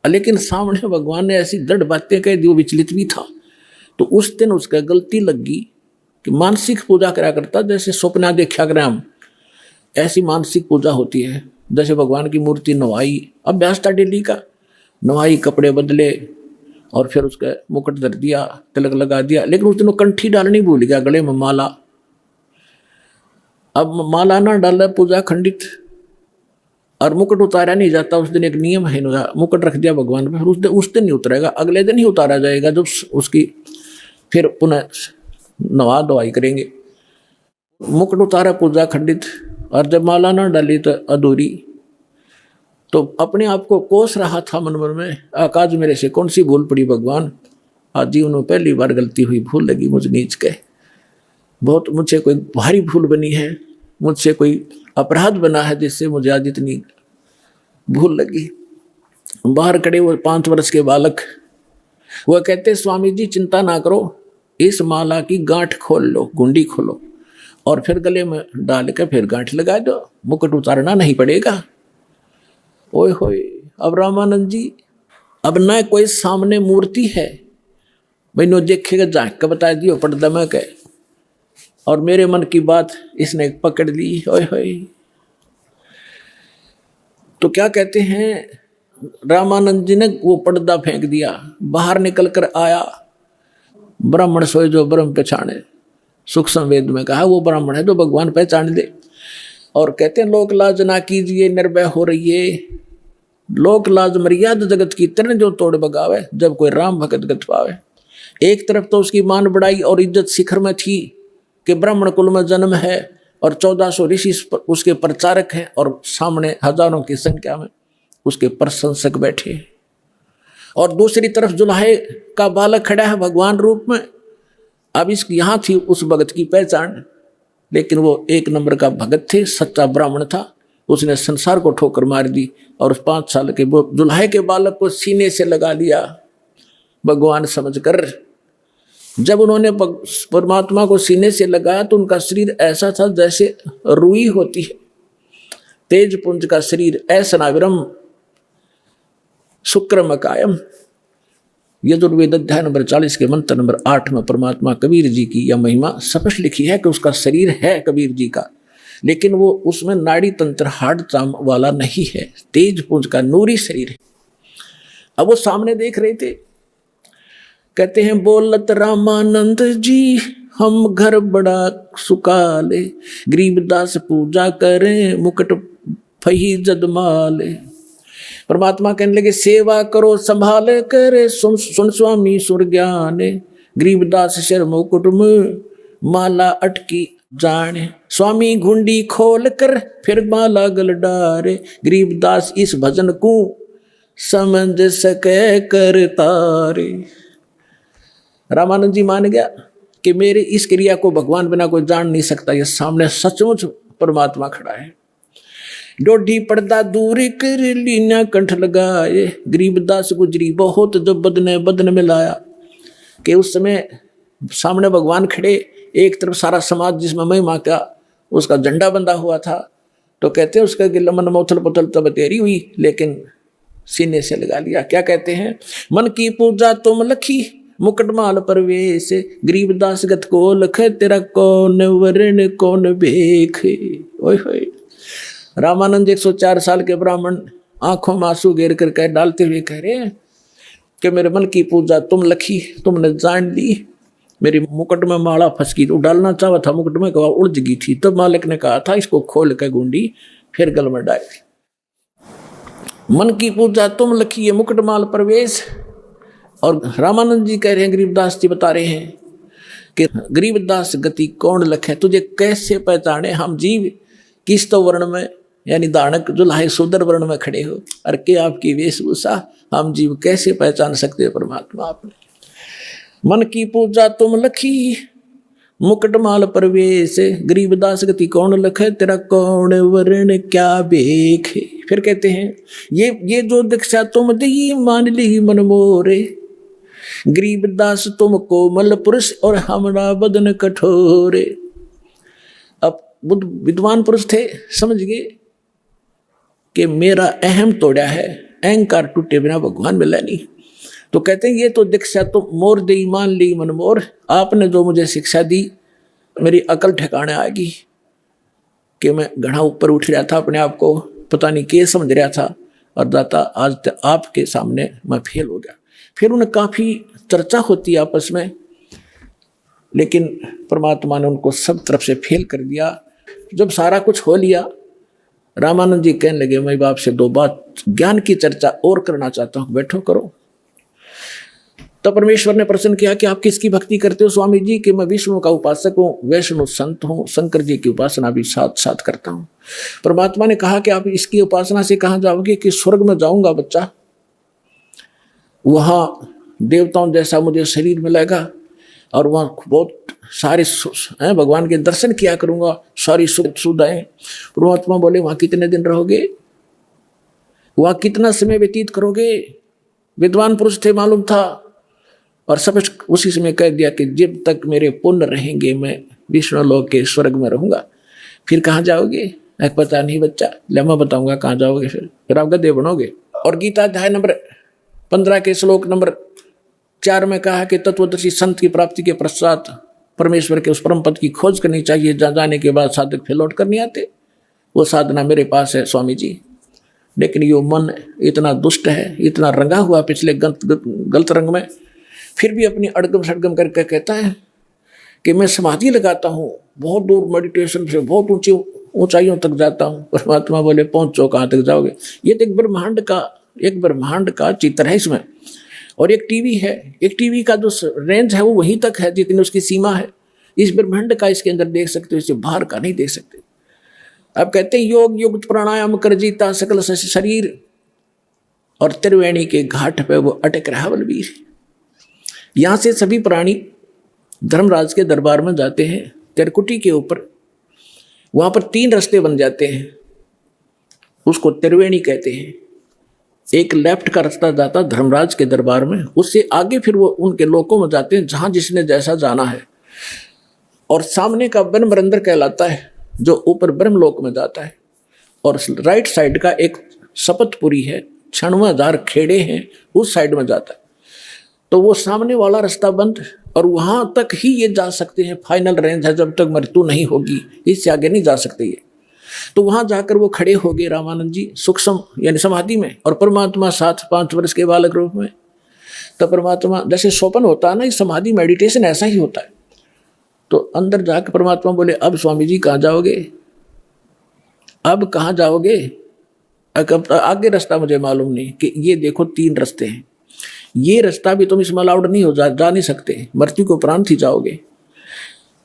लेकिन सामने भगवान ने ऐसी दृढ़ बातें कह दी, वो विचलित भी था। तो उस दिन उसका गलती लगी कि मानसिक पूजा करा करता, जैसे स्वप्न देखा करें हम, ऐसी मानसिक पूजा होती है। जैसे भगवान की मूर्ति नवाई, अभ्यास था डेली का, नवाई, कपड़े बदले, और फिर उसका मुकुट धर दिया, तिलक लगा दिया, लेकिन उस दिन वो कंठी डालनी भूल गया, गले में माला। अब माला ना डाला, पूजा खंडित, और मुकुट उतारा नहीं जाता। उस दिन एक नियम है, मुकुट रख दिया भगवान पे, फिर उस दिन नहीं उतरेगा, अगले दिन ही उतारा जाएगा, जब उसकी फिर पुनः नवा दवाई करेंगे। मुकुट उतारा, पूजा खंडित, और जब माला ना डाली तो अधूरी। तो अपने आप को कोस रहा था मन मन में, आकाश मेरे से कौन सी भूल पड़ी भगवान, आज जीवन में पहली बार गलती हुई, भूल लगी मुझ नीच के, बहुत मुझसे कोई भारी भूल बनी है, मुझसे कोई अपराध बना है जिससे मुझे आज इतनी भूल लगी। बाहर खड़े वो 5 वर्ष के बालक, वह कहते स्वामी जी चिंता ना करो, इस माला की गांठ खोल लो, गुंडी खोलो, और फिर गले में डाल के फिर गांठ लगा दो, मुकुट उतारना नहीं पड़ेगा। ओए होए, अब रामानंद जी, अब न कोई सामने मूर्ति है, मैंने देखेगा झाँक के बता दियो पर्दा में के, और मेरे मन की बात इसने पकड़ ली। ओए होए, तो क्या कहते हैं, रामानंद जी ने वो पर्दा फेंक दिया, बाहर निकल कर आया। ब्राह्मण सोए जो ब्रह्म पहचाने, सूक्ष्म वेद में कहा वो ब्राह्मण है जो भगवान पहचान ले। और कहते हैं लोक लाज ना कीजिए, निर्भय हो रही है। लोक लाज मर्यादा जगत की तरह जो तोड़ बगावे, जब कोई राम भगत गत पावे। एक तरफ तो उसकी मान बढ़ाई और इज्जत शिखर में थी कि ब्राह्मण कुल में जन्म है और 1400 ऋषि उसके प्रचारक हैं, और सामने हजारों की संख्या में उसके प्रशंसक बैठे। और दूसरी तरफ जुल्हे का बालक खड़ा है भगवान रूप में। अब इस यहाँ थी उस भगत की पहचान, लेकिन वो एक नंबर का भगत थे, सच्चा ब्राह्मण था। उसने संसार को ठोकर मार दी और उस 5 साल के वो जुल्हे के बालक को सीने से लगा लिया भगवान समझकर। जब उन्होंने परमात्मा को सीने से लगाया तो उनका शरीर ऐसा था जैसे रुई होती है, तेज पुंज का शरीर, ऐसनाविरम शुक्रम कायम। यजुर्वेद अध्याय नंबर 40 के मंत्र नंबर 8 में परमात्मा कबीर जी की यह महिमा स्पष्ट लिखी है कि उसका शरीर है कबीर जी का, लेकिन वो उसमें नाड़ी तंत्र हार्ड चाम वाला नहीं है, तेज पुंज का नूरी शरीर है। अब वो सामने देख रहे थे, कहते हैं बोलत रामानंद जी हम घर बड़ा सुकाले, गरीबदास पूजा करें मुकुट फही जदमाले। परमात्मा कहने लगे सेवा करो संभाल करे, सुन स्वामी सुर ज्ञान, गरीबदास सिर मुकुट में माला अटकी जाने। स्वामी घुंडी खोल कर फिर माला गल डारे, गरीबदास इस भजन को समझ सके कर तारे। रामानंद जी मान गया कि मेरे इस क्रिया को भगवान बिना कोई जान नहीं सकता, ये सामने सचमुच परमात्मा खड़ा है। डोढ़ी पर्दा दूर कर लीना कंठ लगाए, गरीबदास गुजरी बहुत जब बदने बदन में लाया। कि उस समय सामने भगवान खड़े, एक तरफ सारा समाज जिसमें महिमा का उसका झंडा बंधा हुआ था, तो कहते हैं उसका गिल्ला मन मौथल पुथल तब तेरी हुई, लेकिन सीने से लगा लिया। क्या कहते हैं, मन की पूजा तुम लखी मुकटमाल परवेश, गरीबदास गत को लखे तेरा कौन वर्ण कौन भेख। ओए होए, रामानंद 104 साल के ब्राह्मण आंखों में आंसू घेर कर कह डालते हुए कह रहे हैं कि मेरे मन की पूजा तुम लखी, तुमने जान ली। मेरी मुकुट में माला फंस गई, तो डालना चाहा था मुकुट में, कहा उलझ गई थी। तब मालिक ने कहा था इसको खोल के गुंडी फिर गल में डाल। मन की पूजा तुम लखी है मुकुट माल प्रवेश। और रामानंद जी कह रहे हैं, गरीबदास जी बता रहे हैं कि गरीबदास गति कौन लखे, तुझे कैसे पहचाने हम जीव किस तो वर्ण में, यानी दानक जुल्हे सुदर वर्ण में खड़े हो, और के आपकी वेशभूषा हम जीव कैसे पहचान सकते हो परमात्मा आपने। मन की पूजा तुम लखी मुकुटमाल प्रवेश, गरीबदास गति कौन लखे तेरा कौन वर्ण क्या बेख। फिर कहते हैं ये जो दीक्षा तुम दी मान ली मन मोरे, गरीबदास तुम कोमल पुरुष और हमरा बदन कठोरे। अब बुद्ध विद्वान पुरुष थे, समझ गए कि मेरा अहम तोड़ा है, अहंकार टूटे बिना भगवान मिला नहीं। तो कहते हैं ये तो दीक्षा तो मोर दे मान ली मन मोर, आपने जो मुझे शिक्षा दी मेरी अकल ठिकाने आएगी कि मैं घड़ा ऊपर उठ रहा था, अपने आप को पता नहीं क्या समझ रहा था, और दाता आज आपके सामने मैं फेल हो गया। फिर उन्हें काफ़ी चर्चा होती आपस में, लेकिन परमात्मा ने उनको सब तरफ से फेल कर दिया। जब सारा कुछ हो लिया, रामानंद जी कहने लगे मैं बाप से 2 बात ज्ञान की चर्चा और करना चाहता हूँ, बैठो करो। तो परमेश्वर ने प्रश्न किया कि आप किसकी भक्ति करते हो स्वामी जी? कि मैं विष्णु का उपासक हूँ, वैष्णव संत हूँ, शंकर जी की उपासना भी साथ साथ करता हूँ। परमात्मा ने कहा कि आप इसकी उपासना से कहाँ जाओगे? कि स्वर्ग में जाऊंगा बच्चा, वहाँ देवताओं जैसा मुझे शरीर मिलेगा और वहाँ बहुत सारे भगवान के दर्शन किया करूँगा, सारी सुख सुविधाएं। परमात्मा बोले वहाँ कितने दिन रहोगे, वहाँ कितना समय व्यतीत करोगे? विद्वान पुरुष थे मालूम था, और सब उसी समय कह दिया कि जब तक मेरे पुण्य रहेंगे मैं विष्णु लोक के स्वर्ग में रहूंगा। फिर कहाँ जाओगे? पता नहीं बच्चा, ले मैं बताऊंगा कहाँ जाओगे। फिर आप गधे बनोगे। और गीता अध्याय नंबर 15 के श्लोक नंबर 4 में कहा कि तत्वदर्शी संत की प्राप्ति के पश्चात परमेश्वर के उस परम पद की खोज करनी चाहिए जहाँ जाने के बाद साधक फिर लौट कर नहीं आते। वो साधना मेरे पास है स्वामी जी, लेकिन ये मन इतना दुष्ट है, इतना रंगा हुआ पिछले गलत रंग में, फिर भी अपनी अड़गम सड़गम करके कहता है कि मैं समाधि लगाता हूँ, बहुत दूर मेडिटेशन से बहुत ऊंची ऊंचाइयों तक जाता हूँ। परमात्मा बोले पहुँचो, कहाँ तक जाओगे? ये तो एक ब्रह्मांड का चित्र है इसमें। और एक टीवी है, एक टीवी का जो रेंज है वो वहीं तक है जितनी उसकी सीमा है। इस ब्रह्मांड का इसके अंदर देख सकते हो, इससे बाहर का नहीं देख सकते। अब कहते हैं योग युक्त प्राणायाम कर जीता सकल शरीर, और त्रिवेणी के घाट पे वो अटक रहा बलबीर। यहाँ से सभी प्राणी धर्मराज के दरबार में जाते हैं, त्रिकुटी के ऊपर। वहाँ पर 3 रास्ते बन जाते हैं, उसको त्रिवेणी कहते हैं। एक लेफ्ट का रास्ता जाता धर्मराज के दरबार में, उससे आगे फिर वो उनके लोकों में जाते हैं जहाँ जिसने जैसा जाना है। और सामने का ब्रह्मरंध्र कहलाता है जो ऊपर ब्रह्मलोक में जाता है। और राइट साइड का एक शपथपुरी है, 96,000 खेड़े हैं, उस साइड में जाता है। तो वो सामने वाला रास्ता बंद, और वहाँ तक ही ये जा सकते हैं, फाइनल रेंज है, जब तक मृत्यु नहीं होगी इससे आगे नहीं जा सकते ये। तो वहाँ जाकर वो खड़े हो गए रामानंद जी सूक्ष्म यानी समाधि में, और परमात्मा साथ 5 वर्ष के बालक रूप में। तो परमात्मा जैसे स्वप्न होता है ना, इस समाधि मेडिटेशन ऐसा ही होता है। तो अंदर जाकर परमात्मा बोले अब स्वामी जी कहाँ जाओगे? अब कहाँ जाओगे? आगे रास्ता मुझे मालूम नहीं, कि ये देखो 3 रास्ते हैं, ये रास्ता भी तुम इसमें अलाउड नहीं हो जा नहीं सकते, मृत्यु को उपरांत ही जाओगे।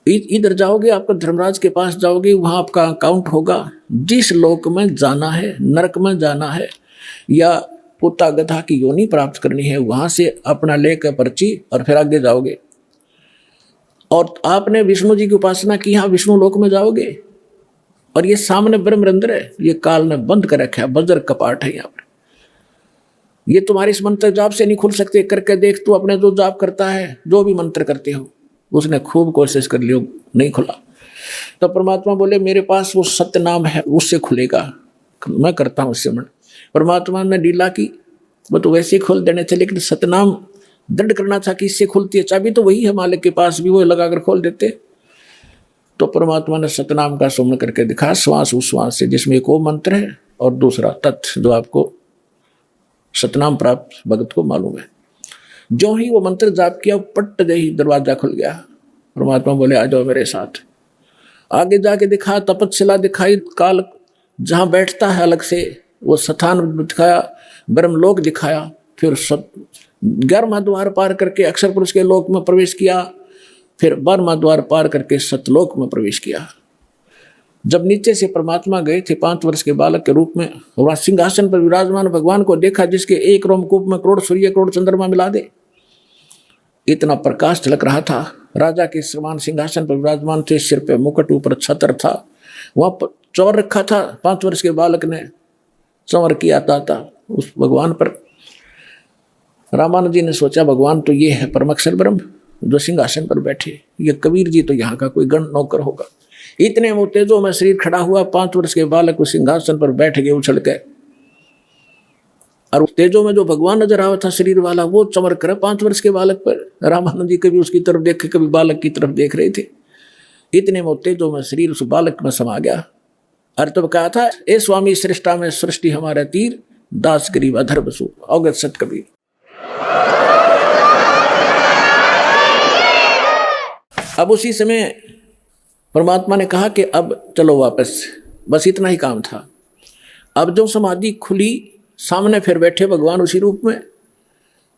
इधर जाओगे, आपका धर्मराज के पास जाओगे, वहाँ आपका अकाउंट होगा। जिस लोक में जाना है, नरक में जाना है या कुत्ता गधा की योनि प्राप्त करनी है, वहाँ से अपना लेकर पर्ची और फिर आगे जाओगे। और आपने विष्णु जी की उपासना की, यहाँ विष्णु लोक में जाओगे। और ये सामने ब्रह्मरंध्र है, ये काल ने बंद कर रखा है, वज्र कपाट है यहाँ पर। ये तुम्हारे इस मंत्र जाप से नहीं खुल सकते। करके देख, तू अपने जो जाप करता है, जो भी मंत्र करते हो, उसने खूब कोशिश कर लियो, नहीं खुला। तो परमात्मा बोले मेरे पास वो सत्य नाम है, उससे खुलेगा, मैं करता हूँ उससे। परमात्मा ने लीला की, वो तो वैसे ही खोल देने थे, लेकिन सतनाम दृढ़ करना था कि इससे खुलती है। चाबी तो वही है मालिक के पास, भी वो लगाकर खोल देते। तो परमात्मा ने सतनाम का सुमन करके दिखा, श्वास उश्वास से, जिसमें एक वो मंत्र है और दूसरा तत्व जो आपको सतनाम प्राप्त भगत को मालूम है। जो ही वो मंत्र जाप किया, पट दे ही दरवाजा खुल गया। परमात्मा बोले आ जाओ मेरे साथ। आगे जाके दिखा, तपस्या दिखाई, काल जहाँ बैठता है अलग से वो स्थान दिखाया, ब्रह्मलोक दिखाया। फिर 11वां द्वार पार करके अक्षर पुरुष के लोक में प्रवेश किया, फिर 12वां द्वार पार करके सतलोक में प्रवेश किया। जब नीचे से परमात्मा गए थे 5 वर्ष के बालक के रूप में, वह सिंहासन पर विराजमान भगवान को देखा, जिसके एक रोमकूप में करोड़ सूर्य करोड़ चंद्रमा मिला दे, इतना प्रकाश झलक रहा था। राजा के समान सिंहासन पर विराजमान थे, सिर पे मुकुट, ऊपर छत्र था, वहां चौर रखा था। 5 वर्ष के बालक ने चौर किया था उस भगवान पर। रामानंद जी ने सोचा भगवान तो ये है परमक्षर ब्रह्म जो सिंहासन पर बैठे, ये कबीर जी तो यहाँ का कोई गण नौकर होगा। इतने में तेजो में शरीर खड़ा हुआ, 5 वर्ष के बालक उस सिंहासन पर बैठ गए उछल के। और तेजो में जो भगवान नजर आया था शरीर वाला, वो चमक कर 5 वर्ष के बालक पर। रामानंद जी कभी उसकी तरफ देखे, कभी बालक की तरफ देख रहे थे। इतने में तेजो में शरीर उस बालक में समा गया। और तब कहा था, ए स्वामी सृष्टा में सृष्टि हमारा तीर, दास गरीब अधर बसु, अवगत सत कबीर। अब उसी समय परमात्मा ने कहा कि अब चलो वापस, बस इतना ही काम था। अब जो समाधि खुली, सामने फिर बैठे भगवान उसी रूप में।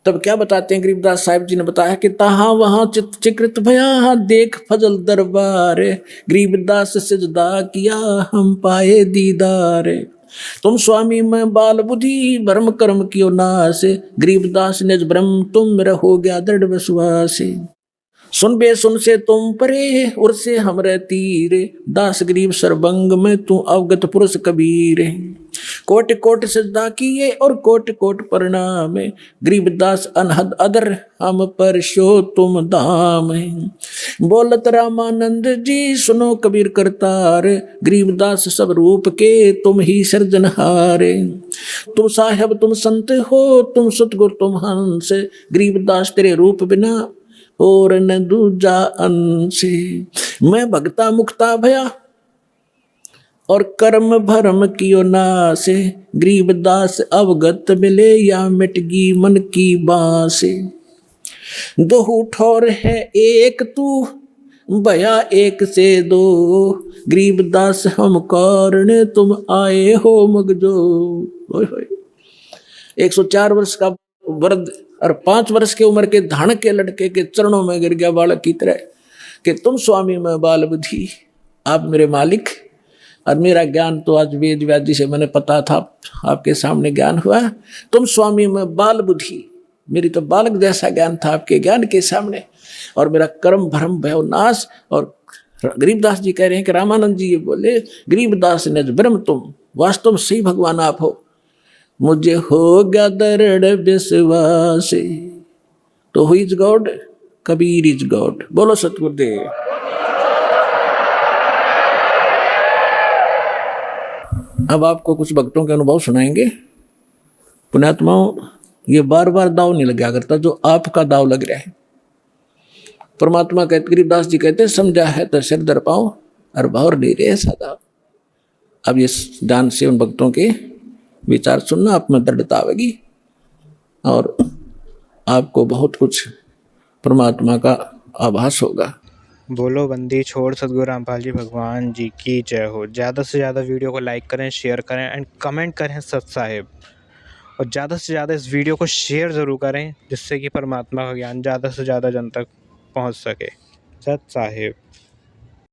तब क्या बताते हैं गरीबदास साहिब जी ने बताया कि तहाँ वहाँ चिकृत भया देख फजल दरबार, गरीबदास सजदा किया हम पाए दीदार। तुम स्वामी में बाल बुद्धि भरम कर्म कियो नाश, गरीबदास निज ब्रह्म तुम रहो गया दृढ़ विश्वास। सुन बे सुन से तुम परे उर से हमरे तीरे, दास गरीब सरबंग में तू अवगत पुरुष कबीर। कोट कोट सजदा किए और कोट कोट प्रणाम, गरीब दास अनहद अदर हम पर शो तुम धाम। बोलत रामानंद जी सुनो कबीर करतार, गरीब दास सब रूप के तुम ही सृजनहार। तुम साहेब तुम संत हो तुम सतगुर तुम हंस, गरीब दास तेरे रूप बिना और न दूजा अंश। मैं भगता मुक्ता भया और कर्म भरम कियो नासे, गरीब दास अवगत मिले या मिटगी मन की बास। दोहू ठौर है एक तू भया एक से दो, गरीब दास हम कारण तुम आए हो मगजो। 104 वर्ष का वृद्ध और 5 वर्ष की उम्र के धान के लड़के के चरणों में गिर गया बालक की तरह कि तुम स्वामी में बाल बुद्धि, आप मेरे मालिक। और मेरा ज्ञान तो आज वेद व्याधि से मैंने पता था, आपके सामने ज्ञान हुआ। तुम स्वामी में बाल बुद्धि, मेरी तो बालक जैसा ज्ञान था आपके ज्ञान के सामने, और मेरा कर्म भरम भय नाश। और गरीबदास जी कह रहे हैं कि रामानंद जी ये बोले, गरीबदास ने ब्रह्म तुम वास्तव में सही भगवान आप हो, मुझे हो गया दृढ़ विश्वास। तो who is God? Kabir is God. बोलो सतगुरुदेव। अब आपको कुछ भक्तों के अनुभव सुनाएंगे। पुण्यात्माओं, ये बार बार दाव नहीं लगा करता जो आपका दाव लग रहा है। परमात्मा कहते, गरीबदास जी कहते, समझा है तो सिर दर पाओ और भावर नहीं रहे सदा। अब ये ध्यान से उन भक्तों के विचार सुनना, आप में दृढ़ता आवेगी और आपको बहुत कुछ परमात्मा का आभास होगा। बोलो बंदी छोड़ सतगुरु रामपाल जी भगवान जी की जय हो। ज़्यादा से ज़्यादा वीडियो को लाइक करें, शेयर करें एंड कमेंट करें सत साहेब, और ज़्यादा से ज़्यादा इस वीडियो को शेयर ज़रूर करें जिससे कि परमात्मा का ज्ञान ज़्यादा से ज़्यादा जन तक पहुंच सके। सत साहेब।